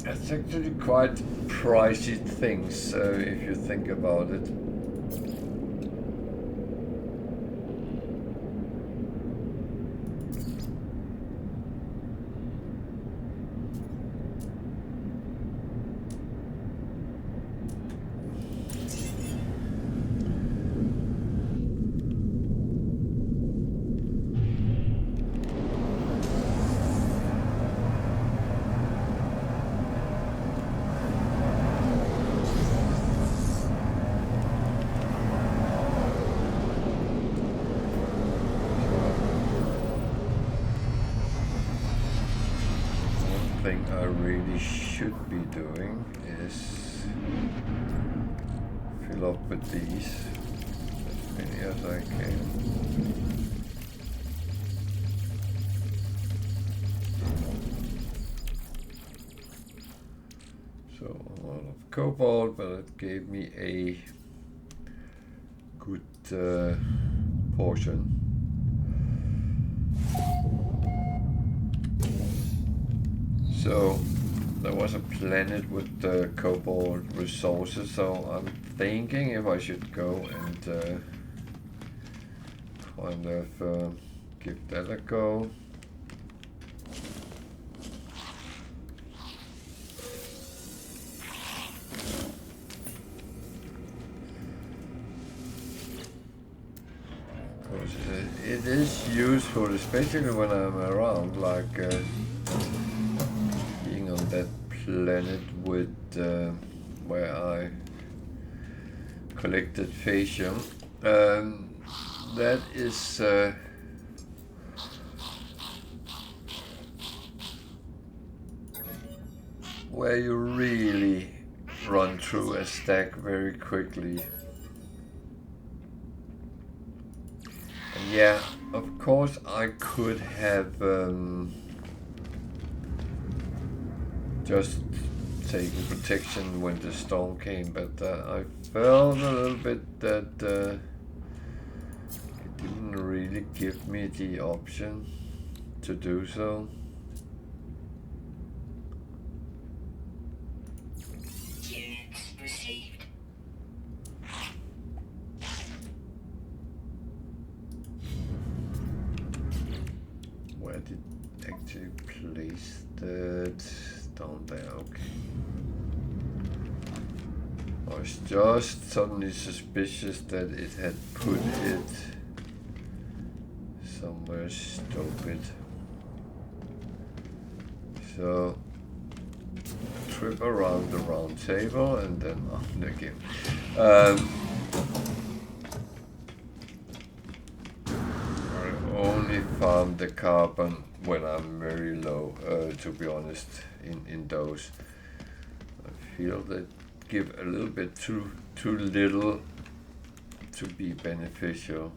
It's actually quite pricey things, if you think about it. Thing I really should be doing is fill up with these as many as I can. So a lot of cobalt, but it gave me a good portion. So there was a planet with cobalt resources, so I'm thinking if I should go and kind of give that a go. Because it is useful, especially when I'm around, like on that planet with where I collected fascium. That is where you really run through a stack very quickly. And yeah, of course I could have just taking protection when the storm came, but I felt a little bit that it didn't really give me the option to do so. Units received. Where did it actually place that? Down there, okay. I was just suddenly suspicious that it had put it somewhere stupid. So trip around the round table and then on again. I only farm the carbon when I'm very low, to be honest, in those. I feel they give a little bit too little to be beneficial.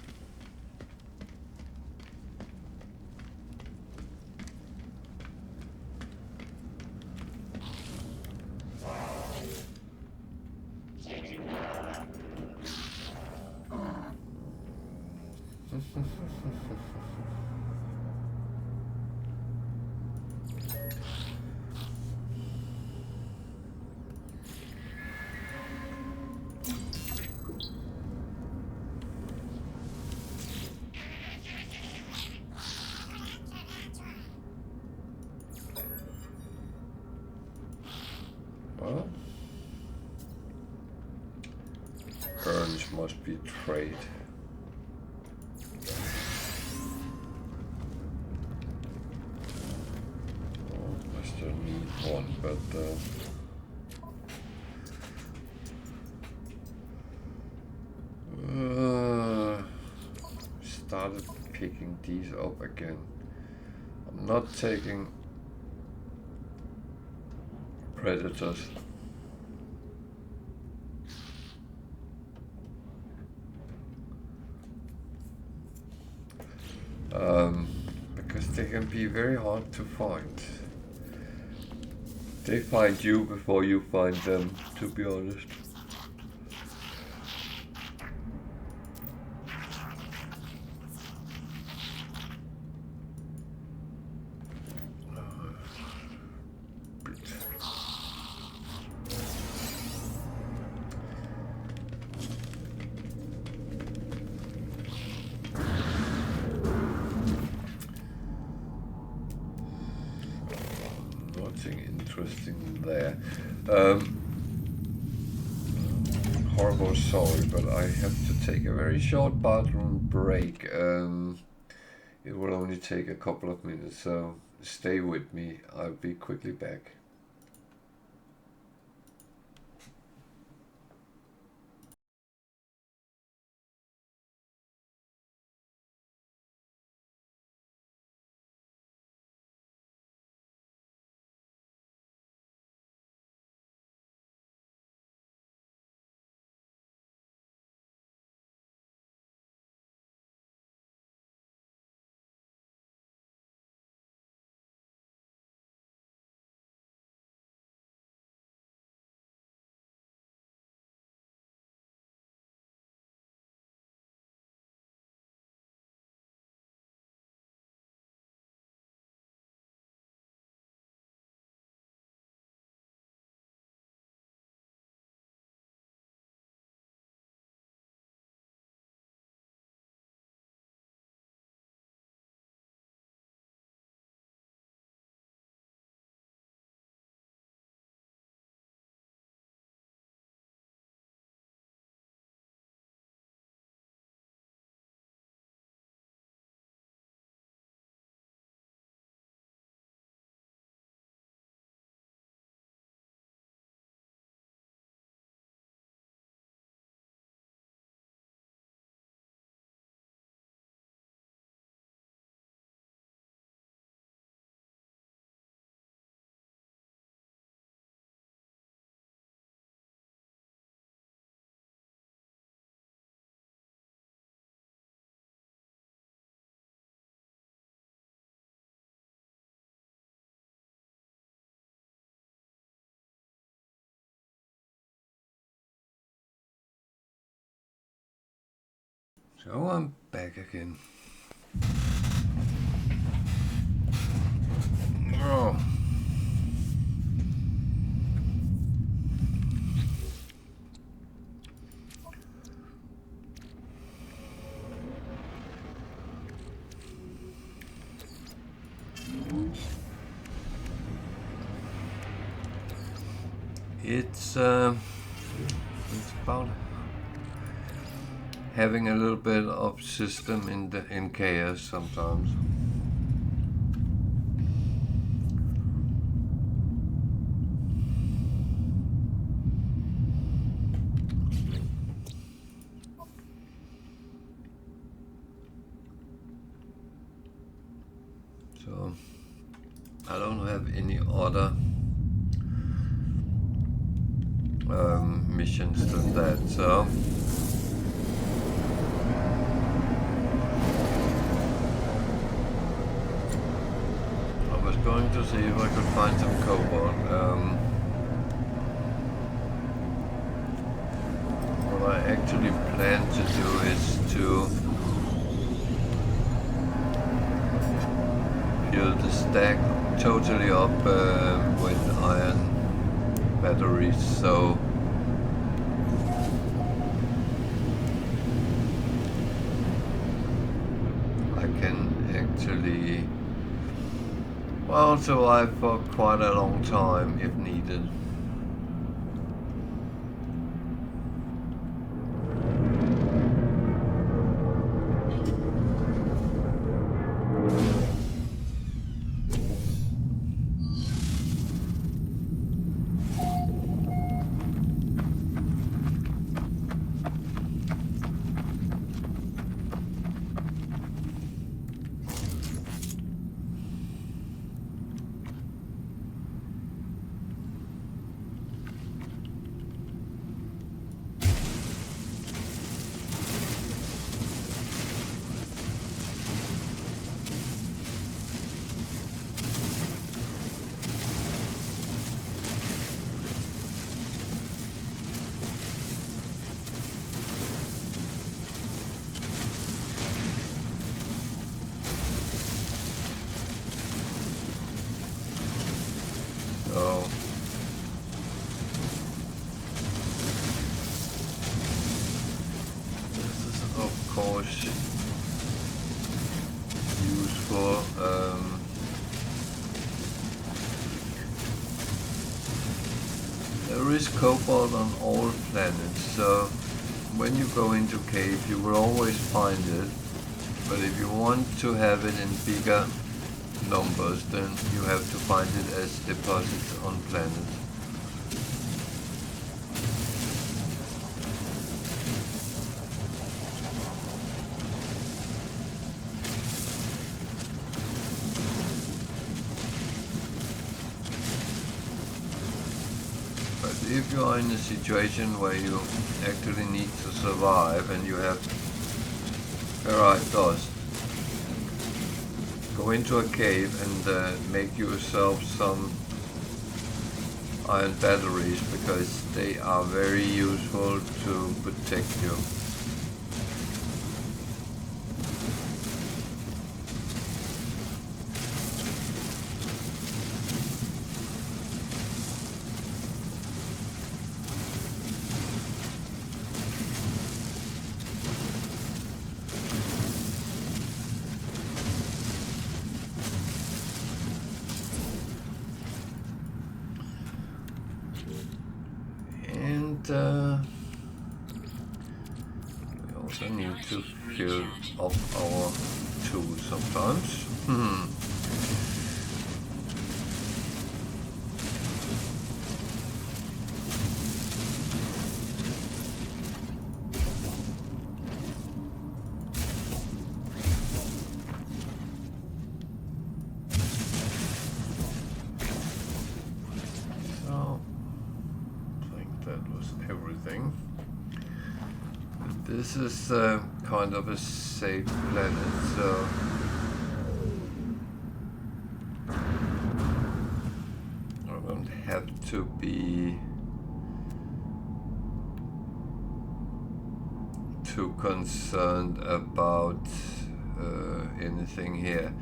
Well, urns must be trade. Oh, I still need one, but started picking these up again. I'm not taking predators. Because they can be very hard to find. They find you before you find them, to be honest. Interesting there. Horrible, sorry, but I have to take a very short bathroom break. It will only take a couple of minutes, so stay with me. I'll be quickly back. So I'm back again. Oh. It's about having a little bit of system in chaos sometimes. So I don't have any other missions than that, so I was going to see if I could find some cobalt. What I actually plan to do is to fill the stack totally up with iron batteries, so I can actually, well, survive for quite a long time if needed. So this is of course useful. There is cobalt on all planets, so when you go into cave you will always find it, but if you want to have it in bigger numbers, then you have to find it as deposits on planets. But if you are in a situation where you actually need to survive and you have ferrite dust, go into a cave and make yourself some iron batteries, because they are very useful to protect you. We also need to fill up our tools sometimes. Everything. This is kind of a safe planet, so I don't have to be too concerned about anything here.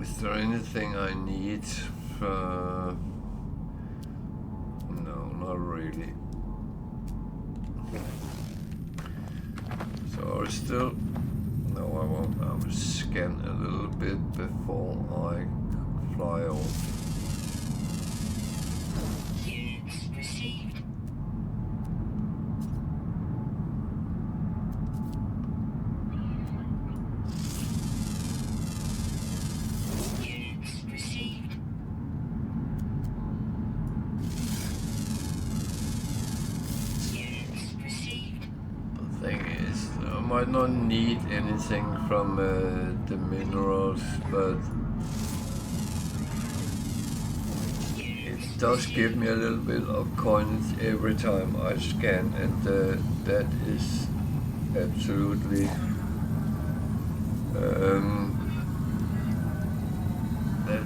Is there anything I need? No, not really. So I still, no, I won't. I will scan a little bit before I fly off. Units received. Units received. might not need anything from the minerals, but it does give me a little bit of coins every time I scan, and that is absolutely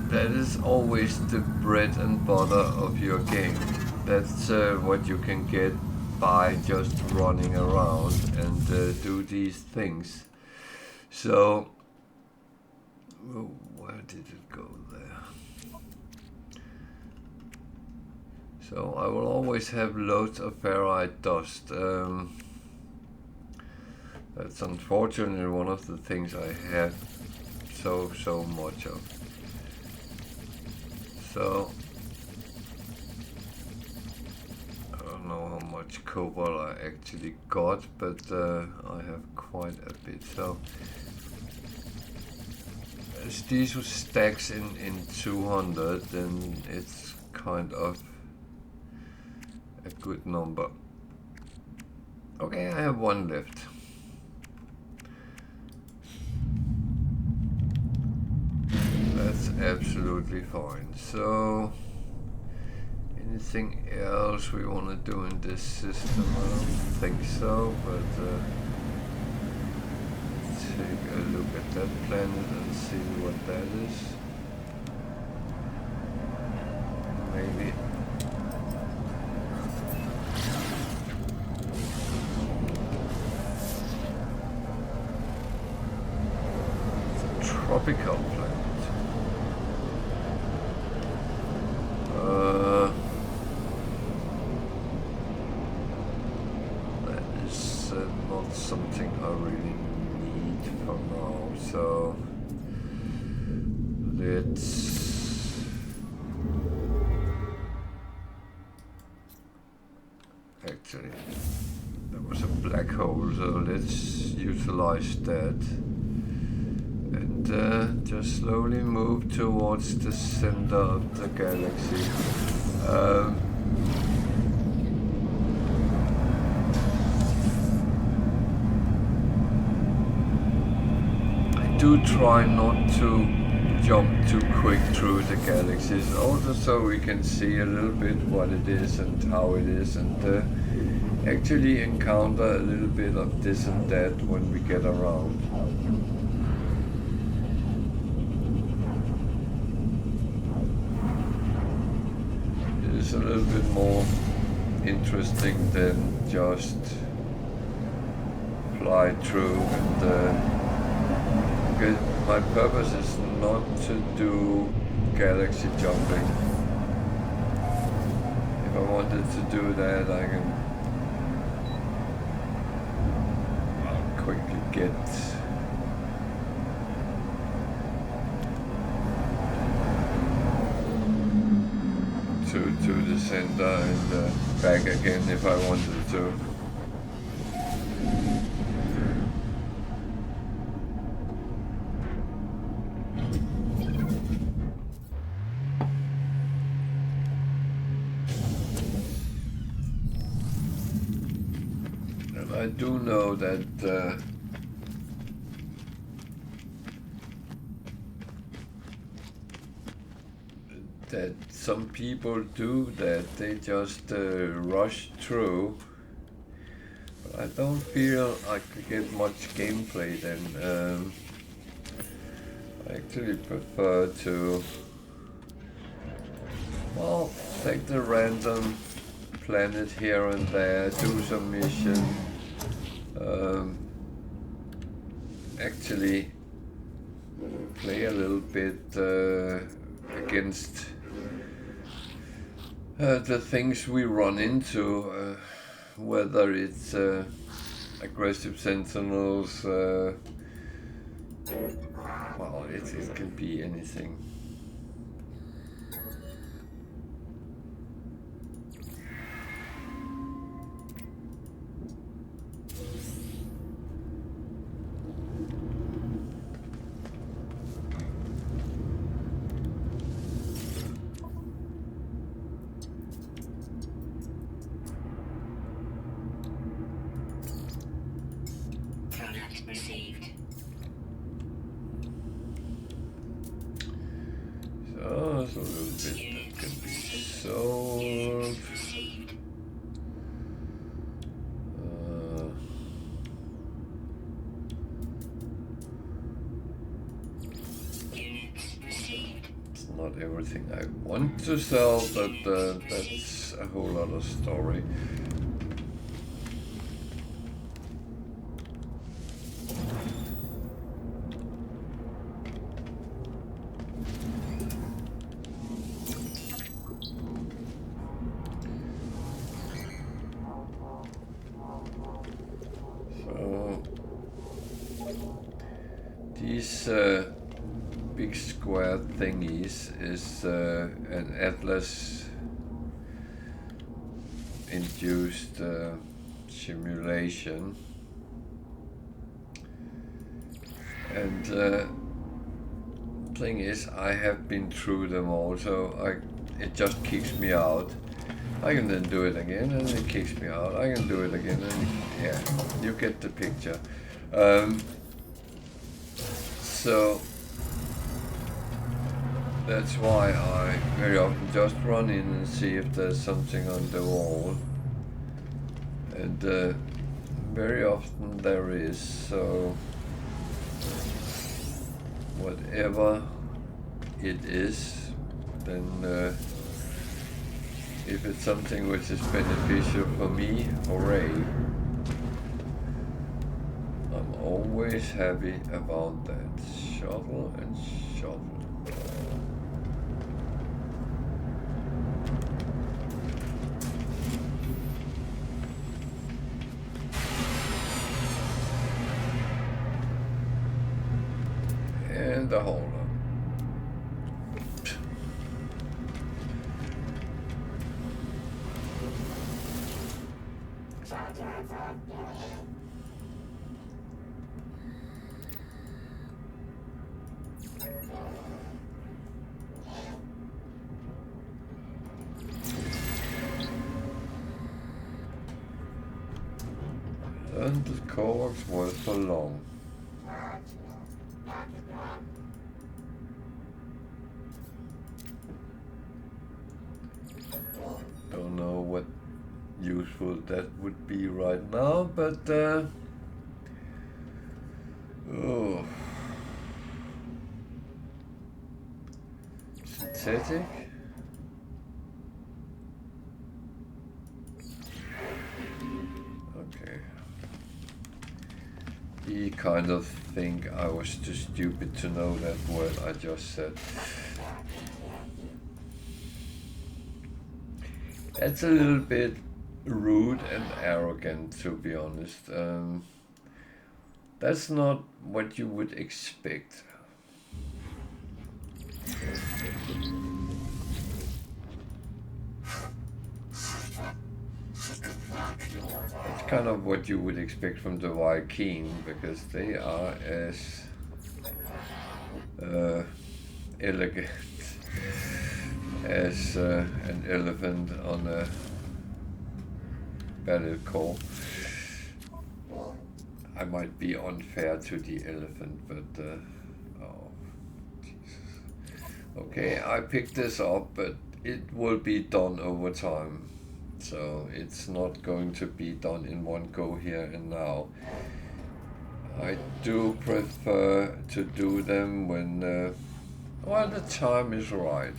that is always the bread and butter of your game. That's what you can get by just running around and do these things. So, where did it go there? So I will always have loads of ferrite dust. That's unfortunately one of the things I have so much of. So I don't know how much cobalt I actually got, but I have quite a bit. So as these stacks in 200, then it's kind of a good number. Okay, I have one left. That's absolutely fine. So, anything else we want to do in this system? I don't think so, but take a look at that planet and see what that is. Maybe. It's a tropical planet. That is not something I really need for now, so let's actually, there was a black hole, so let's utilize that and just slowly move towards the center of the galaxy. I do try not to jump too quick through the galaxies, also so we can see a little bit what it is and how it is, and actually encounter a little bit of this and that when we get around. It's a little bit more interesting than just fly through, and because my purpose is not to do galaxy jumping. If I wanted to do that, I'll quickly get to the center and back again if I wanted to. And I do know that that some people do that, they just rush through. But I don't feel I could get much gameplay then. I actually prefer to, well, take the random planet here and there, do some mission, actually play a little bit against the things we run into, whether it's aggressive sentinels, well, it can be anything. received. So there's a little bit that can be solved. Received. Units received. It's not everything I want to sell, but that's a whole other story. These big square thingies is an Atlas induced simulation, and thing is I have been through them all, so it just kicks me out. I can then do it again and it kicks me out. I can do it again and yeah, you get the picture. So that's why I very often just run in and see if there's something on the wall, and very often there is, so whatever it is, then if it's something which is beneficial for me, hooray. I'm always happy about that. Shuttle and shuttle. And the holder. And the coax was so long. Don't know what useful that would be right now, but oh, synthetic. Okay. You kind of think I was too stupid to know that word I just said. That's a little bit rude and arrogant, to be honest. That's not what you would expect. That's kind of what you would expect from the Viking, because they are as elegant as an elephant on a battle call. I might be unfair to the elephant, but oh, Jesus. Okay, I picked this up, but it will be done over time. So it's not going to be done in one go here and now. I do prefer to do them when, well, the time is right.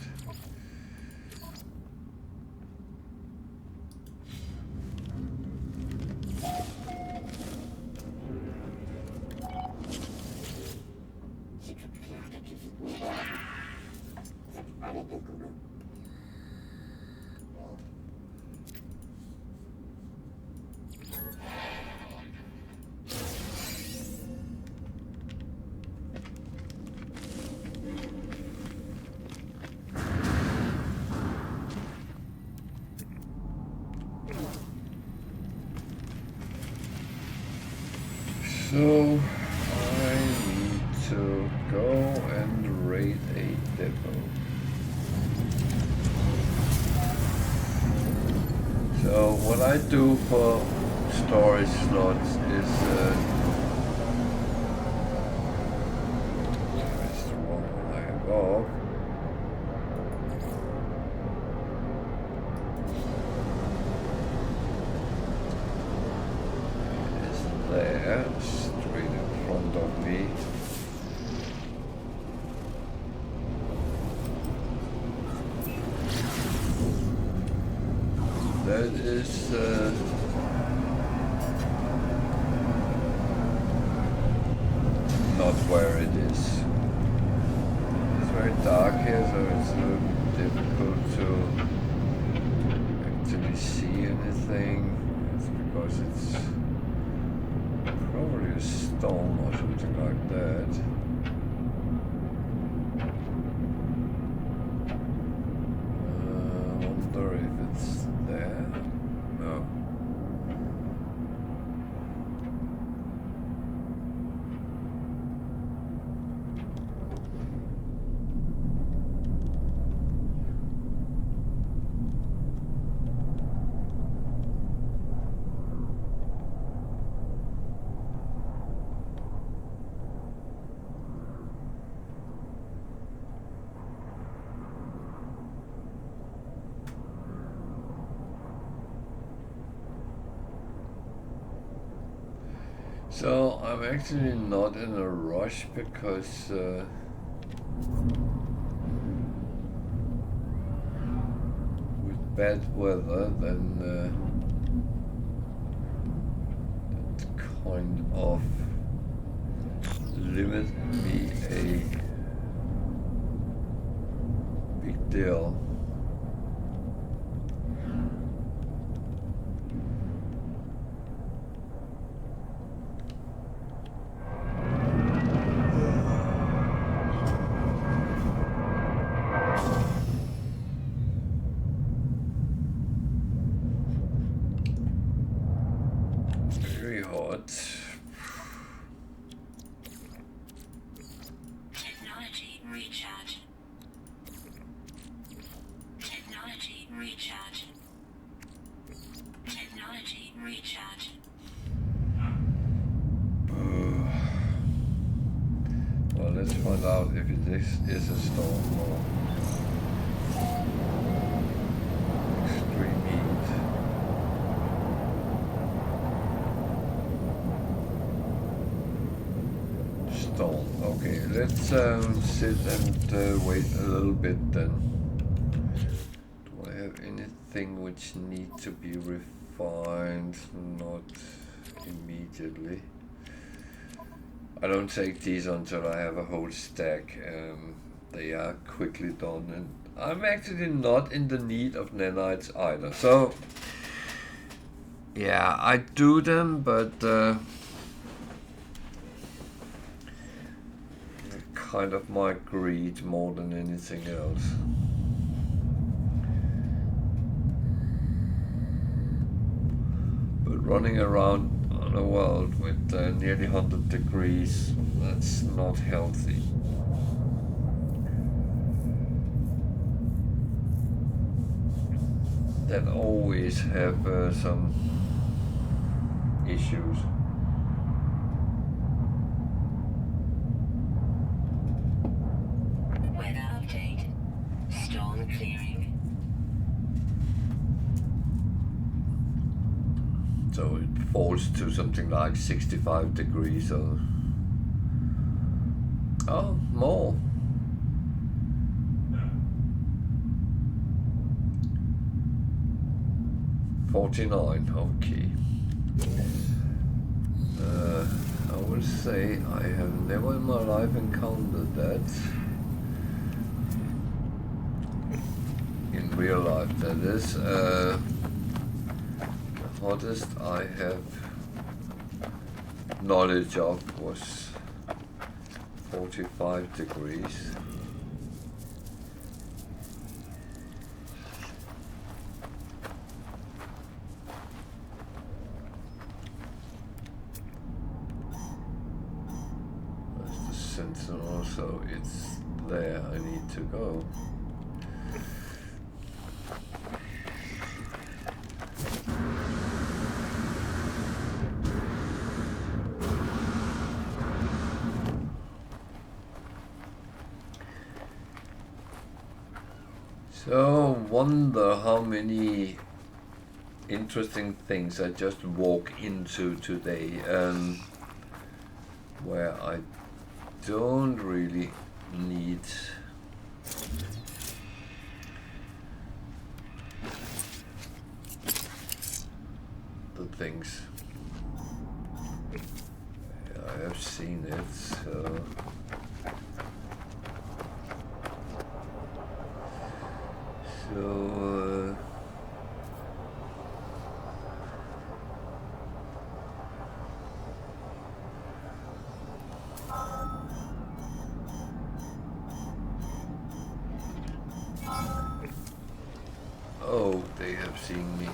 So I need to go and raid a depot. So what I do for storage slots is is not where it is. It's very dark here, so it's a little difficult to actually see anything. It's because it's probably a stone or something like that. Wonder if it's there. No. So I'm actually not in a rush because with bad weather, then that kind of limit me a big deal. Technology recharge. Technology recharge. Technology recharge. Well, let's find out if this is a storm or extreme heat. Storm. Okay, let's sit and wait a little bit then. Do I have anything which needs to be refined? Not immediately. I don't take these until I have a whole stack. They are quickly done, and I'm actually not in the need of nanites either. So, yeah, I do them, but kind of my greed more than anything else. But running around on a world with nearly 100 degrees, that's not healthy. That always have some issues. Weather update. Storm clearing. So it falls to something like 65 degrees or... Oh, more. $49, okay. I will say I have never in my life encountered that. In real life, that is. The hottest I have knowledge of was 45 degrees. That's the Sentinel, so it's there I need to go. So, wonder how many interesting things I just walk into today, where I don't really need things. I have seen it, so... Oh, they have seen me.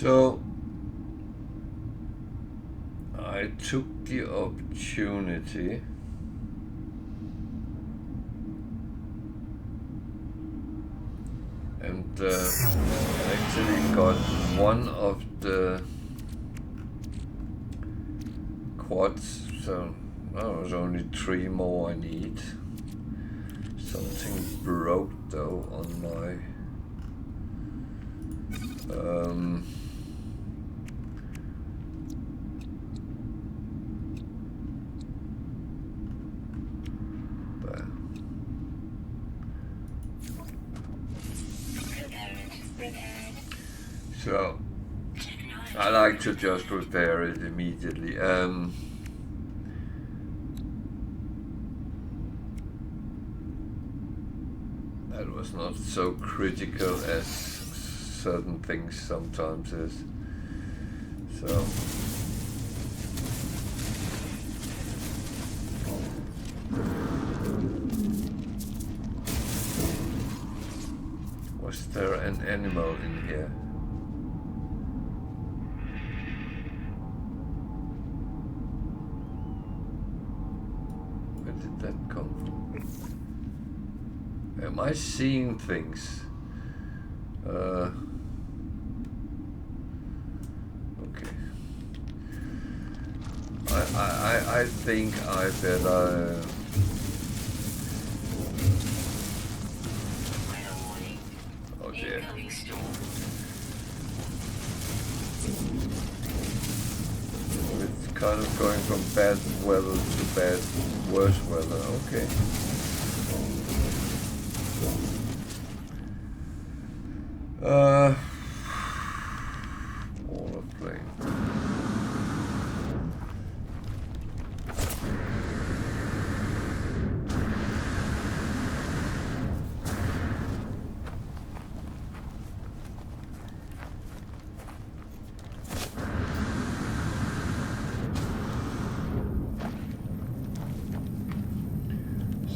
So I took the opportunity and actually got one of the quads, so there's only 3 more I need. Something broke though on my so I like to just repair it immediately. That was not so critical as certain things sometimes is. So was there an animal in here? Where did that come from? Am I seeing things? Okay. I think I better. Oh dear. It's kind of going from bad weather to worse weather. Okay. Wall of flame.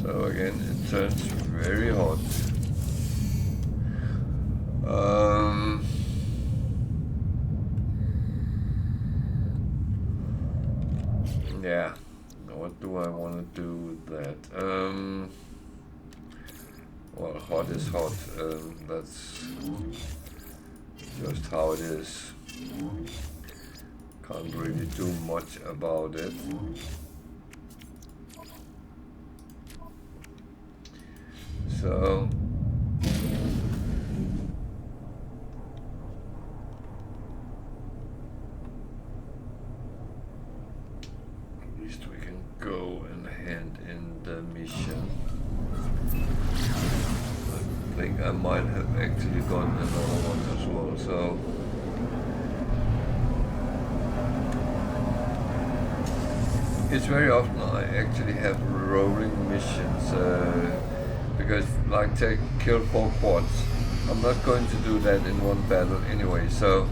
So again, it turns very hot. Yeah, what do I want to do with that? Well, hot is hot. That's just how it is. Can't really do much about it. So at least we can go and hand in the mission. I think I might have actually gotten another one as well, so it's very often I actually have rolling missions because like take kill 4 quads. I'm not going to do that in one battle anyway, so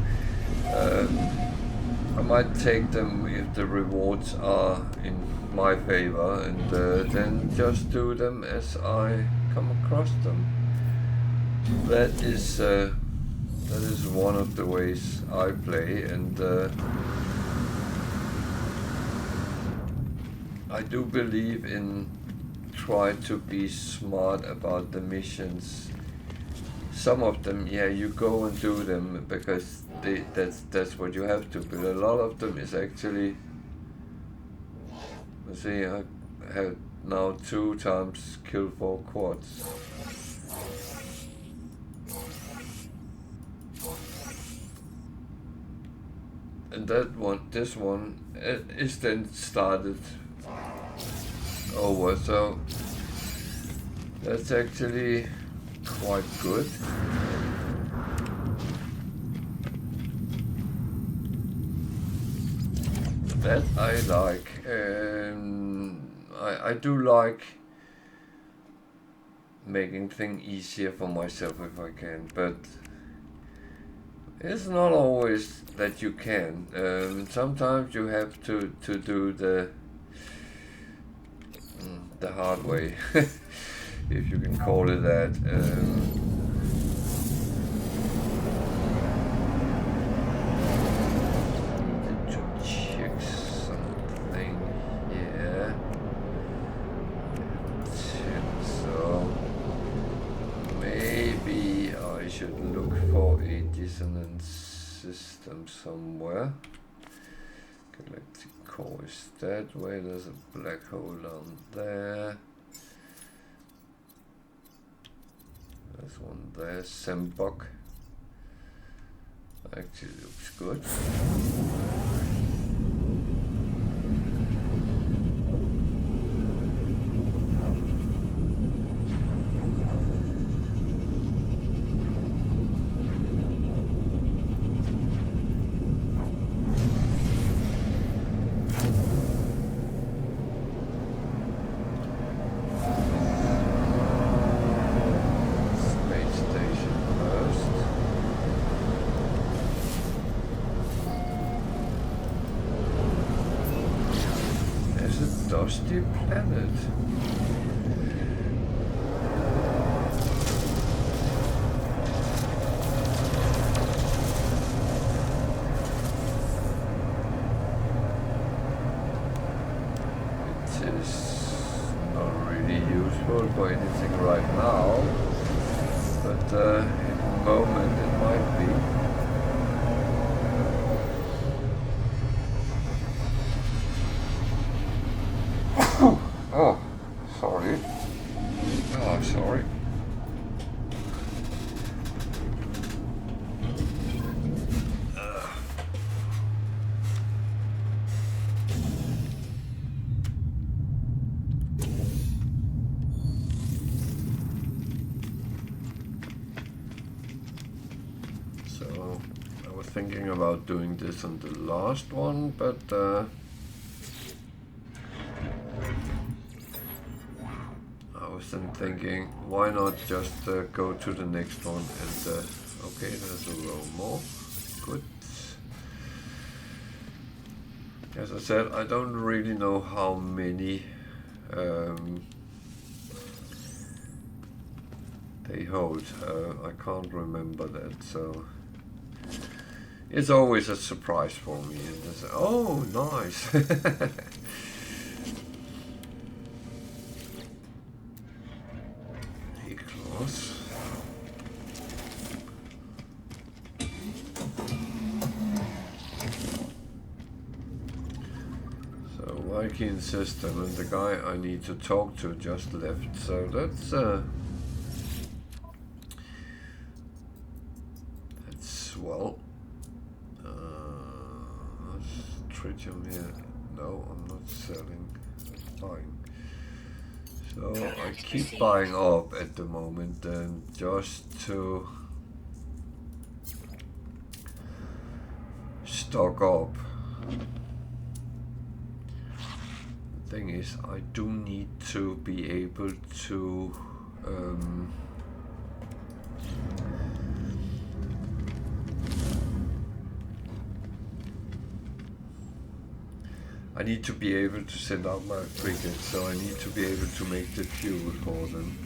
I might take them if the rewards are in my favor, and then just do them as I come across them. That is one of the ways I play, and I do believe in try to be smart about the missions. Some of them, yeah, you go and do them because that's what you have to, but a lot of them is actually, let's see, I have now 2 times kill 4 quads. And this one is then started over, so that's actually quite good. That I like. I do like making things easier for myself if I can, but it's not always that you can. Sometimes you have to do the hard way, if you can call it that. To check something here. So maybe I should look for a dissonance system somewhere. Galactic core is that way. There's a black hole down there. There's one there. Sembok. Actually looks good. Dusty planet. It is not really useful for anything right now, but in a moment it might be. Oh, sorry. Oh, sorry. So, I was thinking about doing this on the last one, but I'm thinking, why not just go to the next one and okay, there's a row more. Good. As I said, I don't really know how many they hold. I can't remember that, so it's always a surprise for me. And I say, oh, nice. System, and the guy I need to talk to just left, so that's well. Tritium here. No, I'm not selling. I'm buying. So I keep buying up at the moment, and just to stock up. The thing is, I do need to be able to I need to be able to send out my frigates, so I need to be able to make the fuel for them.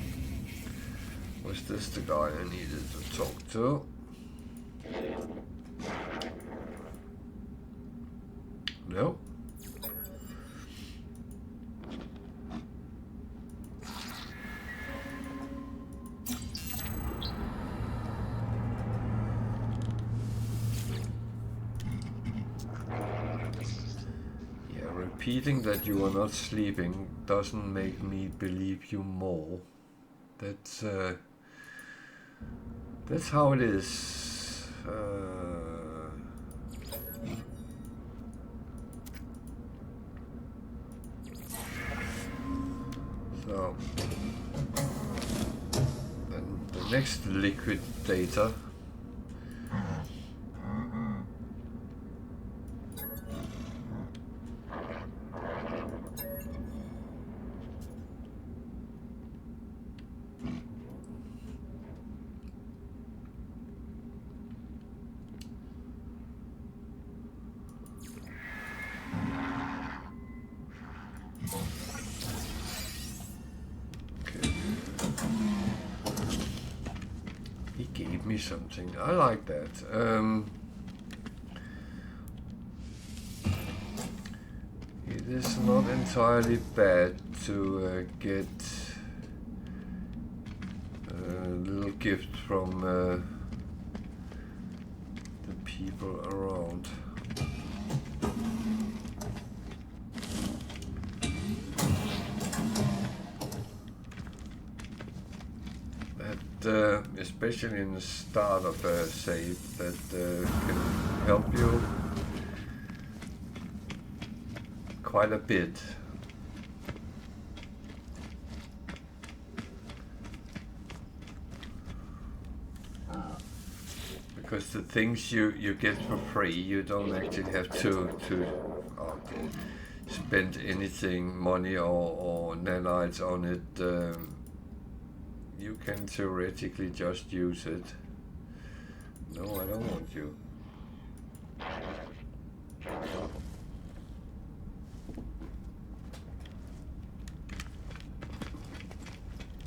Was this the guy I needed to talk to? No? Repeating that you are not sleeping doesn't make me believe you more. That's how it is. So, then the next liquid data. Something I like that. It is not entirely bad to get a little gift from the people around. Especially in the start of a save, that can help you quite a bit. Because the things you get for free, you don't actually have to spend anything, money or nanites on it. You can theoretically just use it. No, I don't want you.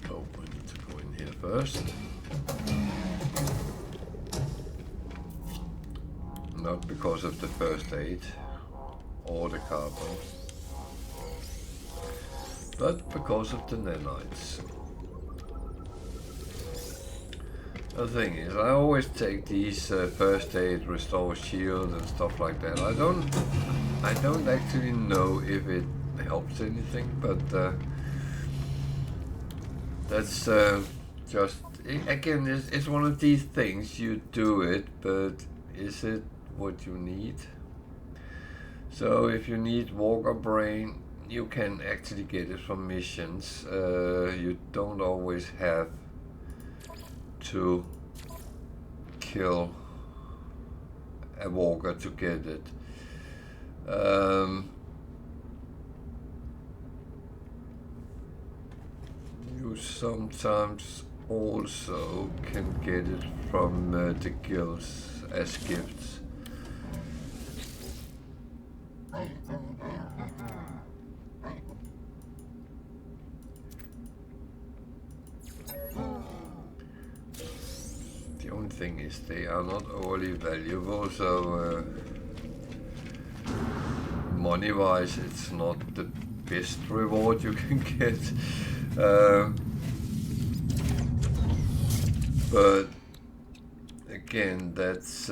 Oh, I need to go in here first. Not because of the first aid or the carbon, but because of the nanites. The thing is, I always take these first aid, restore shield and stuff like that. I don't actually know if it helps anything, but that's just, again, it's one of these things. You do it, but is it what you need? So if you need Walker Brain, you can actually get it from missions. You don't always have to kill a walker to get it. You sometimes also can get it from the guilds as gifts. The only thing is they are not overly valuable, so money-wise it's not the best reward you can get. But again, that's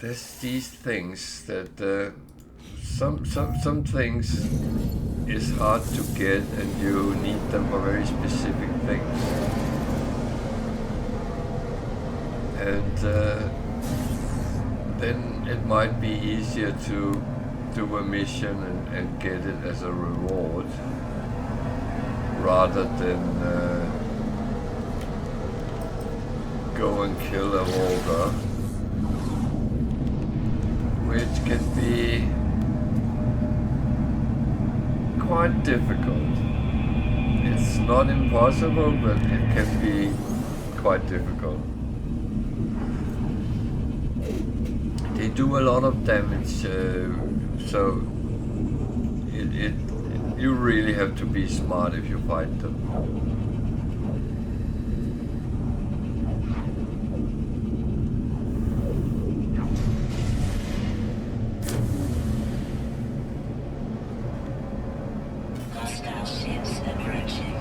there's these things that some things is hard to get, and you need them for very specific things. and then it might be easier to do a mission and get it as a reward rather than go and kill a walker, which can be quite difficult. It's not impossible, but it can be quite difficult. They do a lot of damage, so you really have to be smart if you fight them. Hostile ships approaching.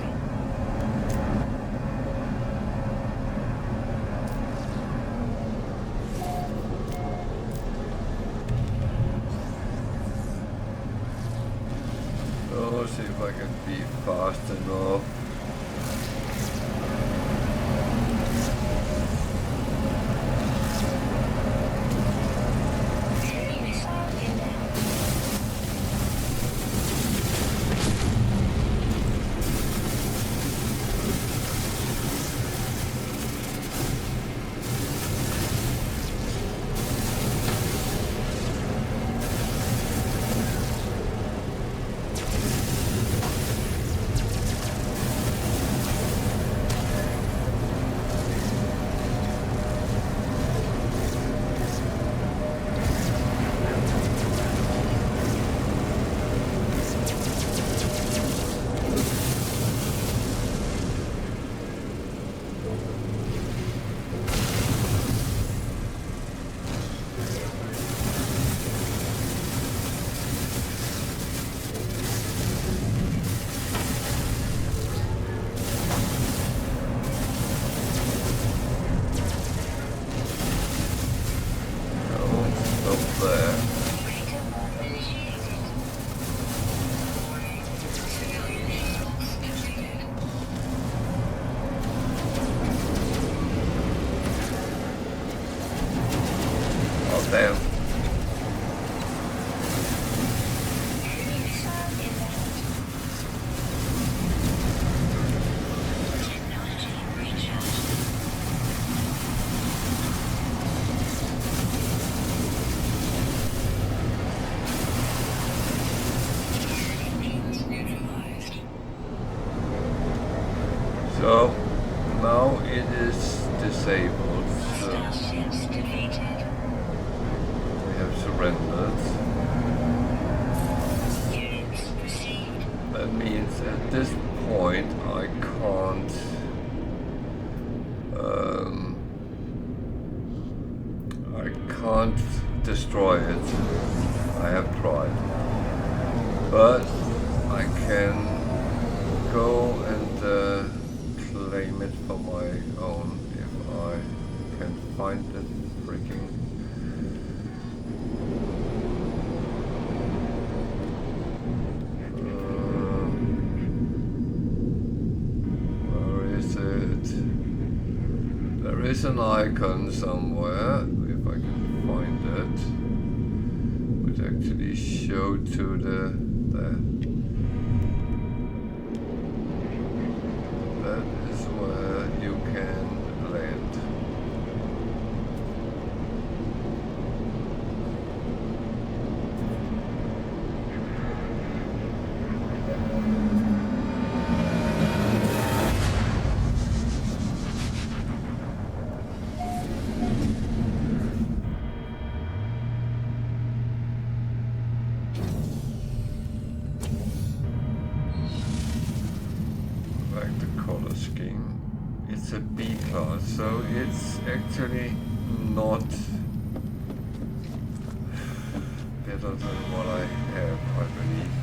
Oh, see if I can be fast enough. Enemy missile inbound. Damn. Enemy missile inbound. Technology recharged. Engines neutralized. So now it is disabled. So Hostile ships defeated. we have surrendered. Units proceed. That means at this point I can't destroy it. I have tried, but I can go and claim it for my own if I can find the freaking. Where is it? There is an icon somewhere, if I can find it, which actually showed to there. That is where you can land. Back the color scheme. It's a B class, so it's actually not better than what I have, I believe.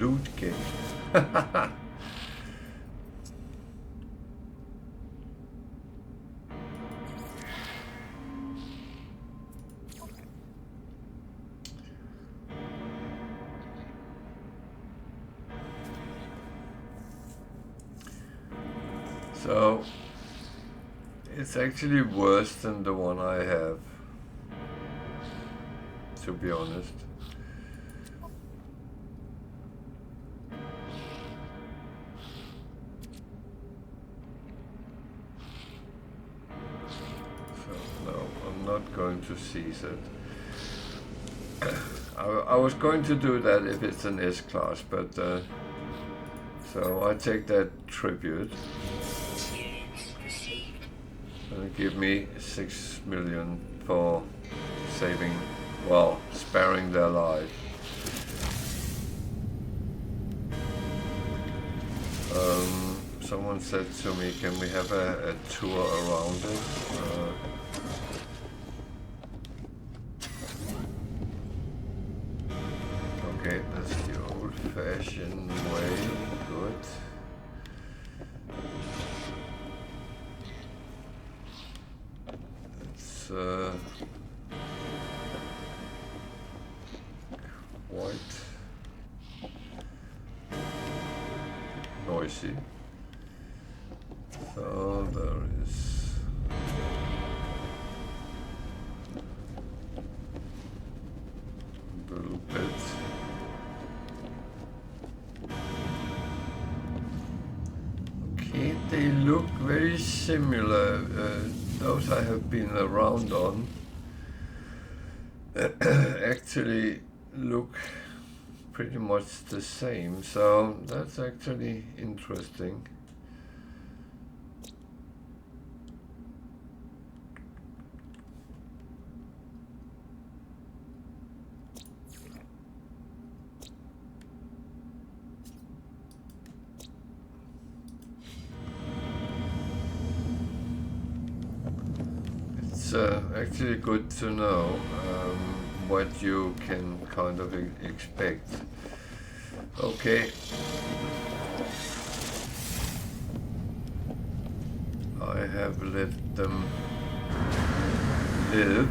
Loot game. So it's actually worse than the one I have, to be honest. So no, I'm not going to seize it. I was going to do that if it's an S-class, but so I take that tribute. And give me 6 million for saving, well, sparing their life. Someone said to me, can we have a tour around it? Okay, that's the old-fashioned way. Good. It's quite noisy. So there is a little bit. Okay, they look very similar. Those I have been around on actually look pretty much the same, so that's actually interesting. It's actually good to know what you can kind of expect. Okay. I have let them live,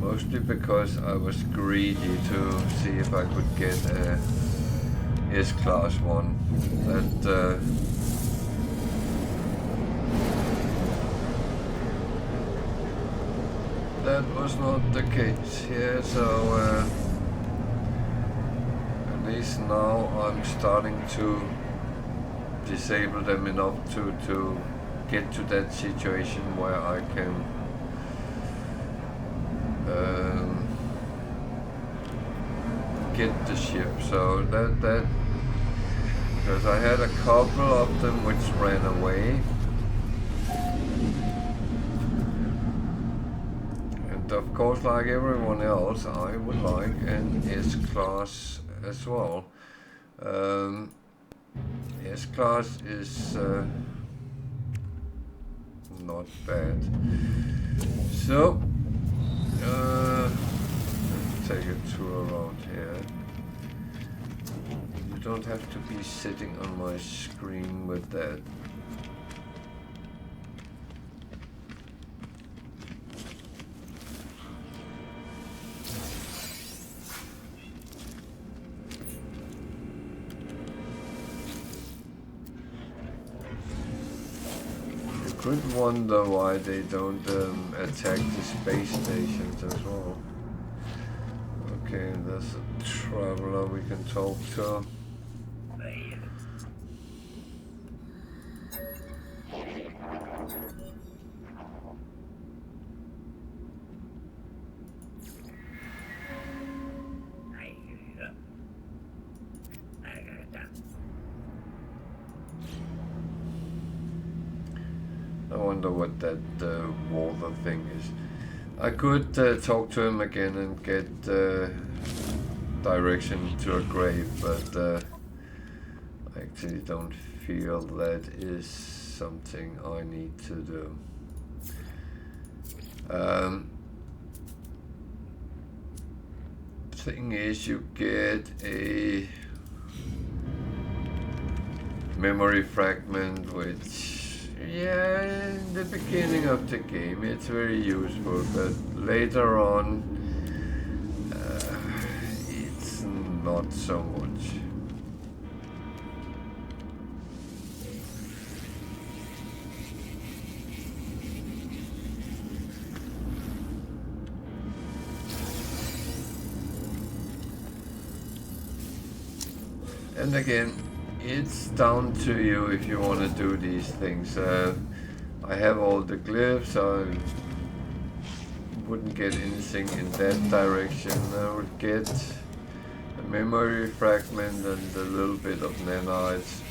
mostly because I was greedy to see if I could get a S-class one. That was not the case here, so at least now I'm starting to disable them enough to get to that situation where I can get the ship. So that because I had a couple of them which ran away. Of course, like everyone else, I would like an S-class as well. S-class is not bad. So, let's take a tour around here. You don't have to be sitting on my screen with that. Could wonder why they don't attack the space stations as well. Okay, there's a traveler we can talk to. I wonder what that water thing is. I could talk to him again and get direction to a grave, but I actually don't feel that is something I need to do. Thing is, you get a memory fragment which, yeah, in the beginning of the game it's very useful, but later on it's not so much. And again, it's down to you if you want to do these things. I have all the glyphs, I wouldn't get anything in that direction. I would get a memory fragment and a little bit of nanites,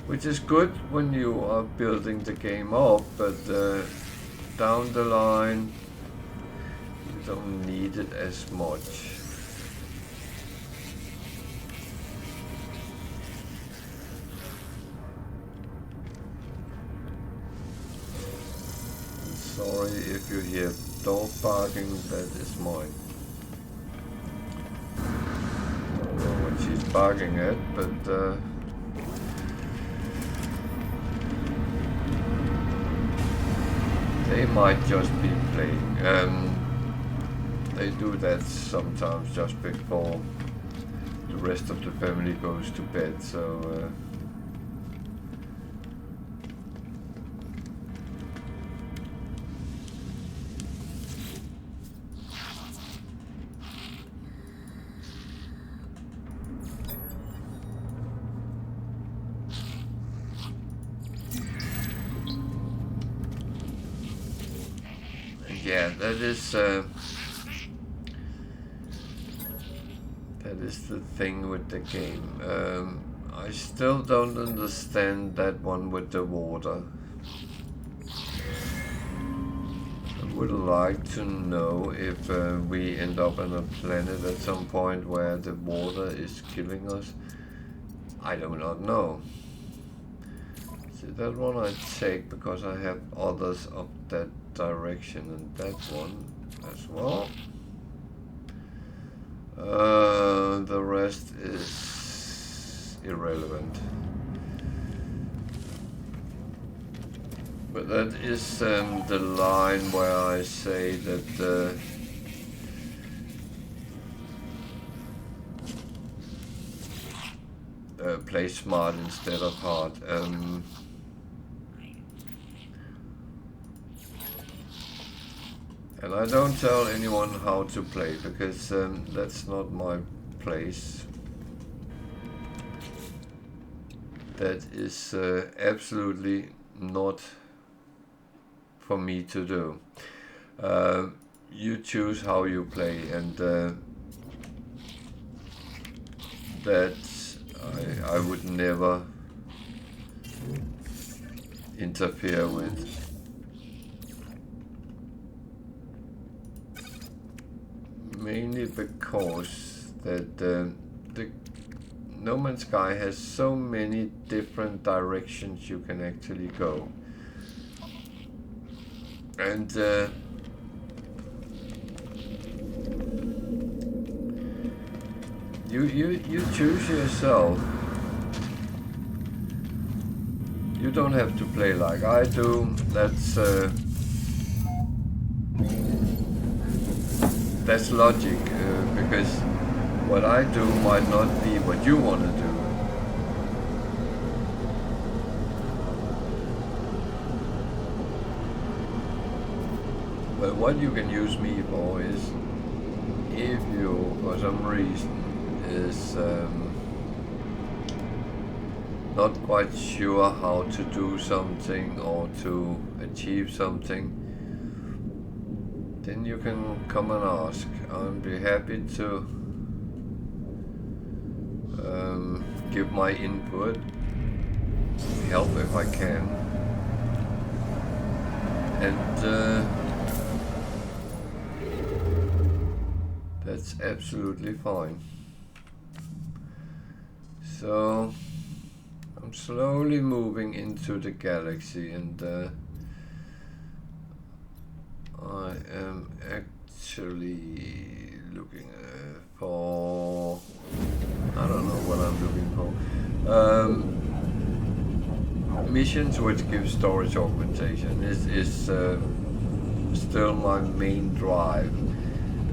which is good when you are building the game up, but down the line you don't need it as much. Sorry if you hear dog barking, that is mine. I don't know what she's barking at, but they might just be playing. They do that sometimes just before the rest of the family goes to bed, so yeah, that is the thing with the game. I still don't understand that one with the water. I would like to know if we end up on a planet at some point where the water is killing us. I do not know. So that one I take because I have others of that direction, and that one as well. The rest is irrelevant. But that is the line where I say that play smart instead of hard. And I don't tell anyone how to play, because that's not my place. That is absolutely not for me to do. You choose how you play, and that I would never interfere with. Mainly because that the No Man's Sky has so many different directions you can actually go, and you choose yourself. You don't have to play like I do. That's logic, because what I do might not be what you want to do. But what you can use me for is, if you, for some reason, is not quite sure how to do something or to achieve something, then you can come and ask. I'll be happy to give my input, help if I can, and that's absolutely fine. So I'm slowly moving into the galaxy, and I am actually looking for, I don't know what I'm looking for. Missions which give storage augmentation is still my main drive,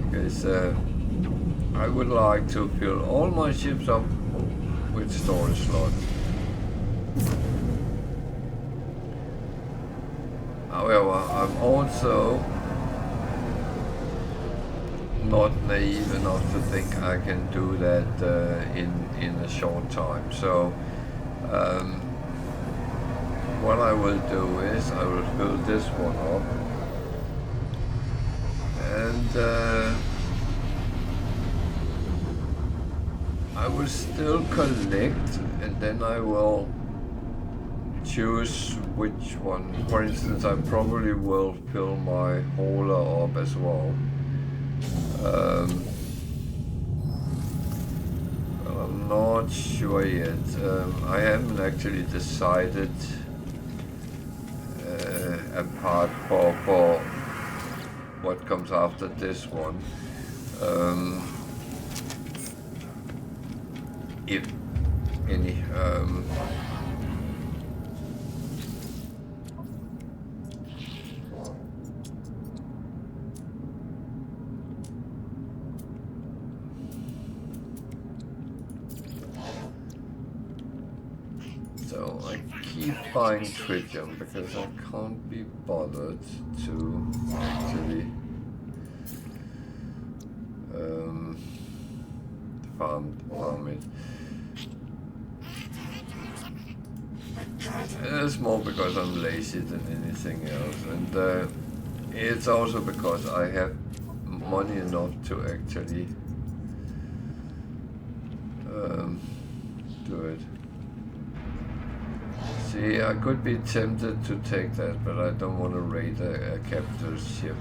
because I would like to fill all my ships up with storage slots. However, I'm also not naive enough to think I can do that in a short time. So what I will do is I will fill this one up, and I will still collect, and then I will choose which one. For instance, I probably will fill my hauler up as well. But I'm not sure yet. I haven't actually decided a part for what comes after this one. If any. So I keep buying tritium because I can't be bothered to actually farm it. It's more because I'm lazy than anything else, and it's also because I have money enough to actually do it. See, I could be tempted to take that, but I don't want to raid a capital ship.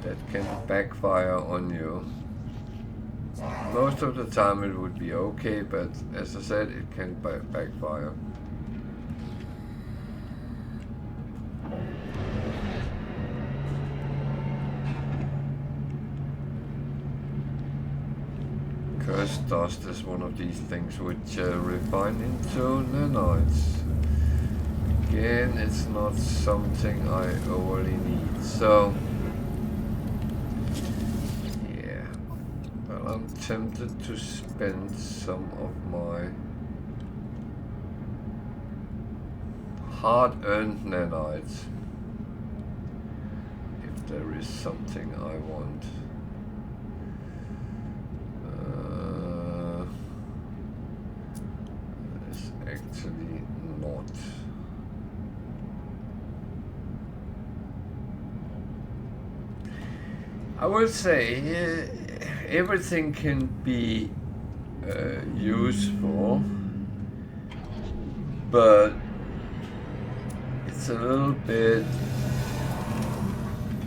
That can backfire on you. Most of the time it would be okay, but as I said, it can backfire. Cursed dust is one of these things which refine into nanites. Again, it's not something I overly need, so yeah. Well, I'm tempted to spend some of my hard-earned nanites if there is something I want. Actually not. I would say everything can be useful, but it's a little bit.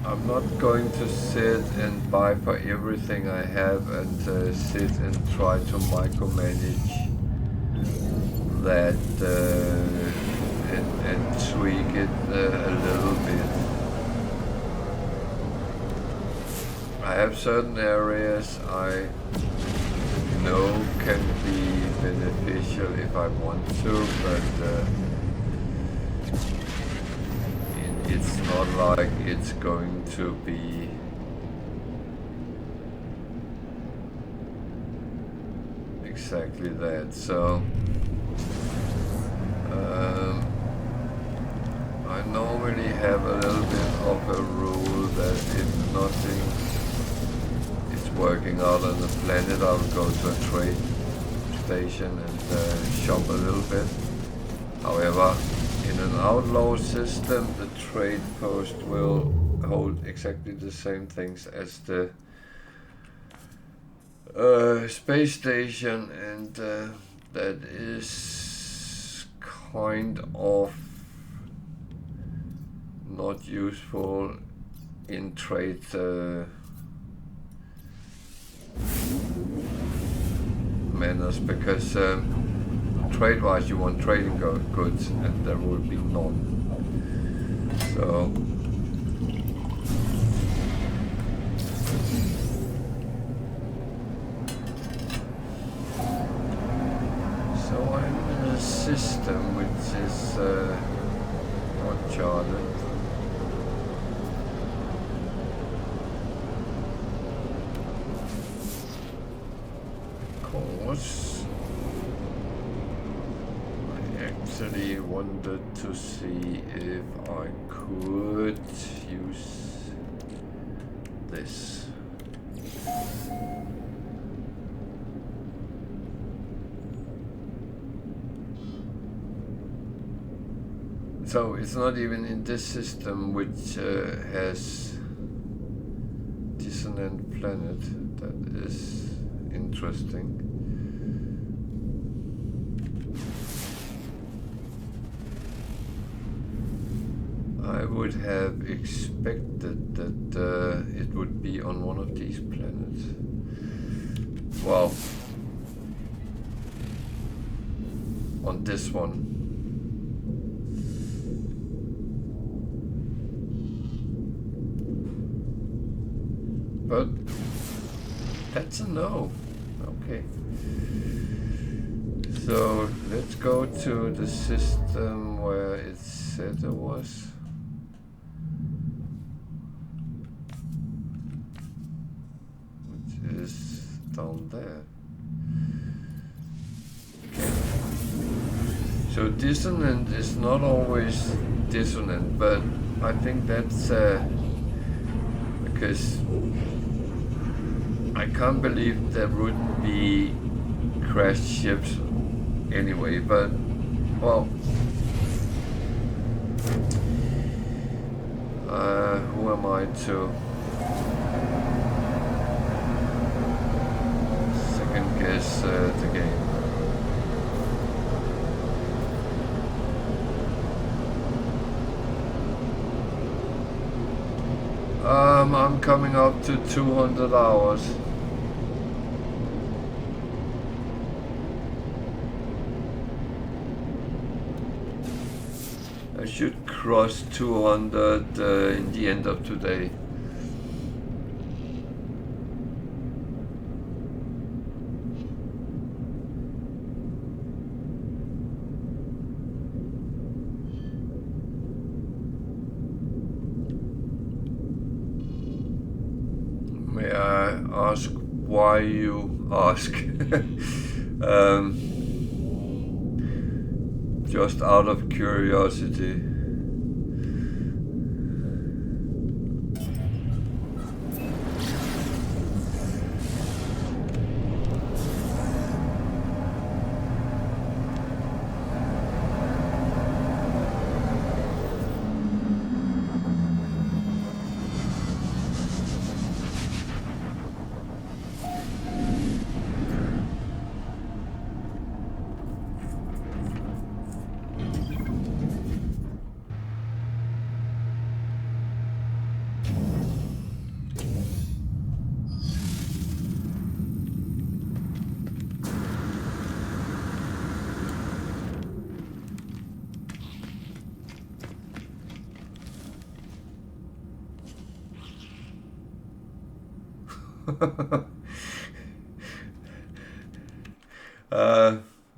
I'm not going to sit and buy for everything I have and sit and try to micromanage that and tweak it a little bit. I have certain areas I know can be beneficial if I want to, but it's not like it's going to be exactly that. So I normally have a little bit of a rule that if nothing is working out on the planet, I'll go to a trade station and shop a little bit. However, in an outlaw system, the trade post will hold exactly the same things as the space station, and that is kind of not useful in trade manners, because trade-wise you want trading goods and there will be none. So I'm in a system which is uncharted. Because I actually wanted to see if I could use this. So it's not even in this system, which has dissonant planet. That is interesting. I would have expected that it would be on one of these planets. Well, on this one. But that's a no. Okay. So let's go to the system where it said it was. Which is down there. Okay. So dissonant is not always dissonant, but I think that's because I can't believe there wouldn't be crashed ships anyway, but well, who am I to second guess the game? I'm coming up to 200 hours. I should cross 200 in the end of today. May I ask why you ask? Just out of curiosity.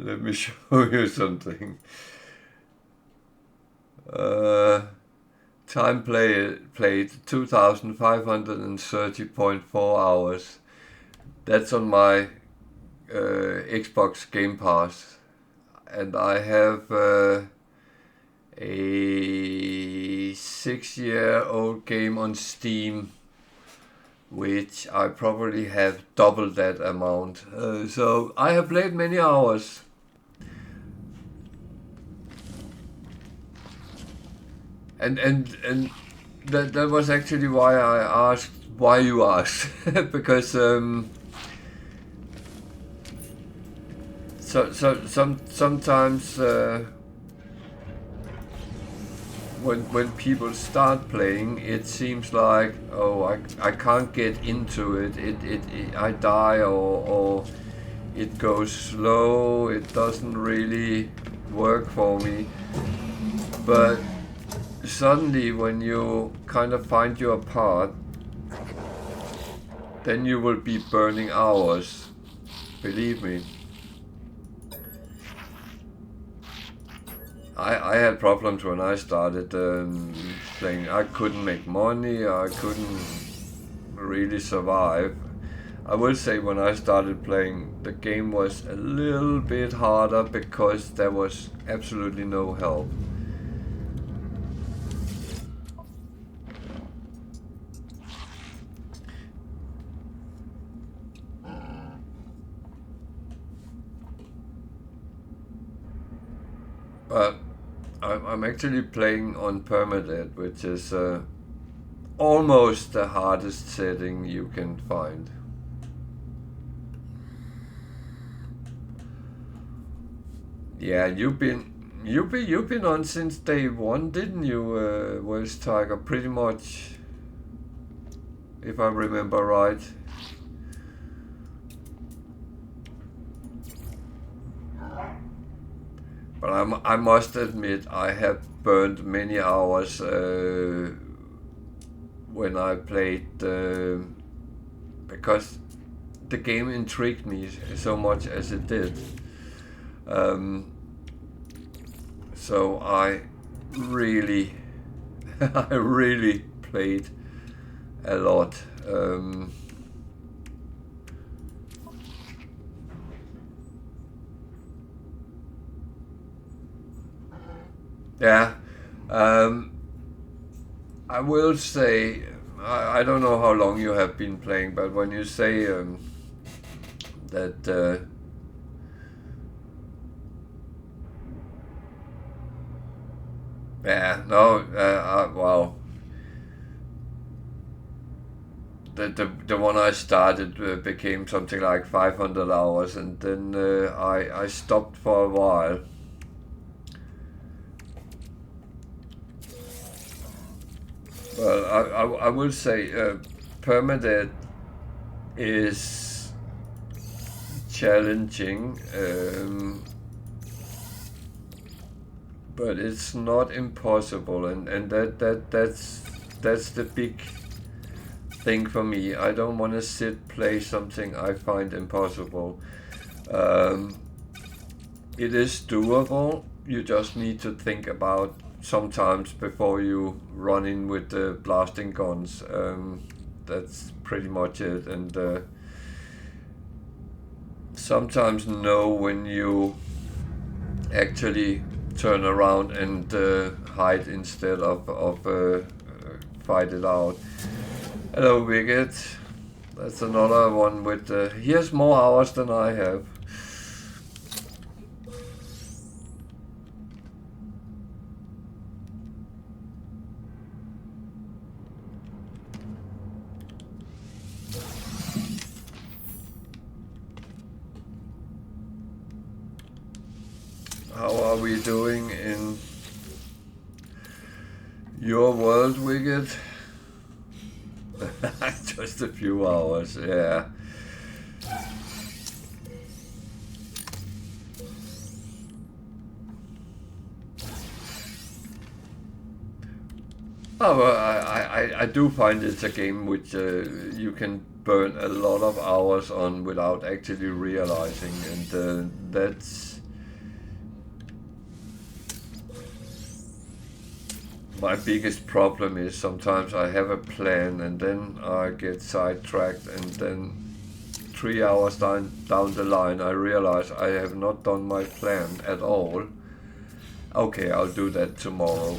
Let me show you something. Time played 2,530.4 hours. That's on my Xbox Game Pass, and I have a 6-year-old game on Steam, which I probably have double that amount. So I have played many hours. And that was actually why I asked why you asked, because sometimes when people start playing, it seems like, oh, I can't get into it. I die, or it goes slow. It doesn't really work for me. But suddenly, when you kind of find your path, then you will be burning hours. Believe me. I had problems when I started playing. I couldn't make money. I couldn't really survive. I will say when I started playing, the game was a little bit harder because there was absolutely no help. But I'm actually playing on Permadeath, which is almost the hardest setting you can find. Yeah, you've been on since day one, didn't you, Welsh Tiger? Pretty much, if I remember right. But I must admit, I have burned many hours when I played, because the game intrigued me so much as it did. So I really, I really played a lot. Yeah, I will say, I don't know how long you have been playing, but when you say that yeah, no, well, the one I started became something like 500 hours, and then I stopped for a while. Well, I will say Permadeath is challenging, but it's not impossible, and that's the big thing for me. I don't want to play something I find impossible. It is doable. You just need to think about sometimes before you run in with the blasting guns. That's pretty much it, and sometimes know when you actually turn around and hide instead of fight it out. Hello, Wicked. That's another one with he has more hours than I have. How are we doing in your world, Wicked? Just a few hours, yeah. Oh, well, I do find it's a game which you can burn a lot of hours on without actually realizing, and that's my biggest problem. Is sometimes I have a plan and then I get sidetracked, and then 3 hours down the line I realize I have not done my plan at all. Okay, I'll do that tomorrow.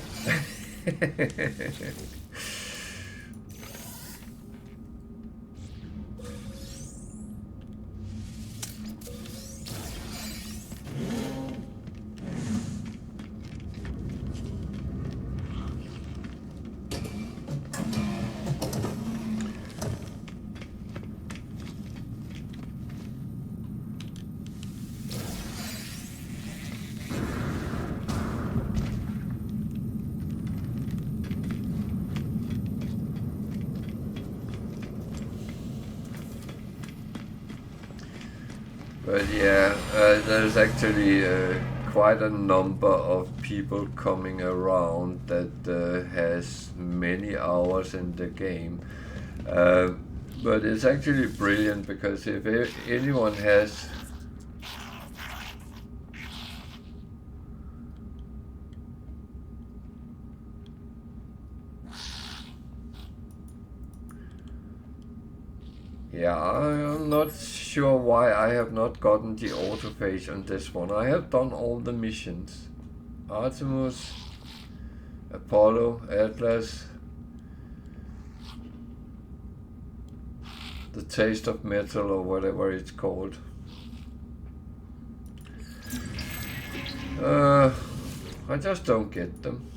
But yeah, there's actually quite a number of people coming around that has many hours in the game. But it's actually brilliant, because if anyone has yeah, I'm not sure why I have not gotten the autophagy on this one. I have done all the missions. Artemis, Apollo, Atlas, the Taste of Metal, or whatever it's called. I just don't get them.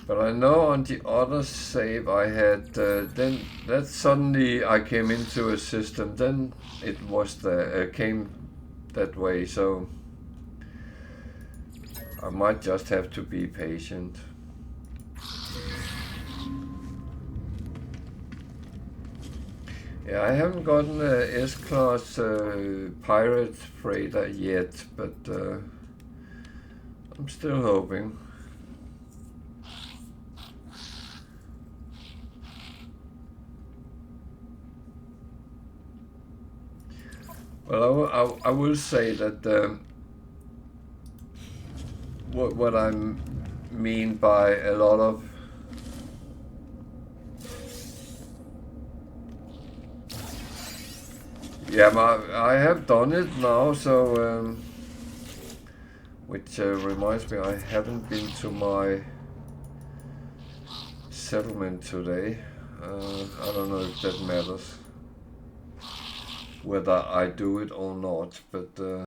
But I know on the other save I had, then that suddenly I came into a system, then it was came that way, so I might just have to be patient. Yeah, I haven't gotten a S-Class pirate freighter yet, but I'm still hoping. Well, I will say that what I mean by a lot of I have done it now, so which reminds me, I haven't been to my settlement today. I don't know if that matters, whether I do it or not, but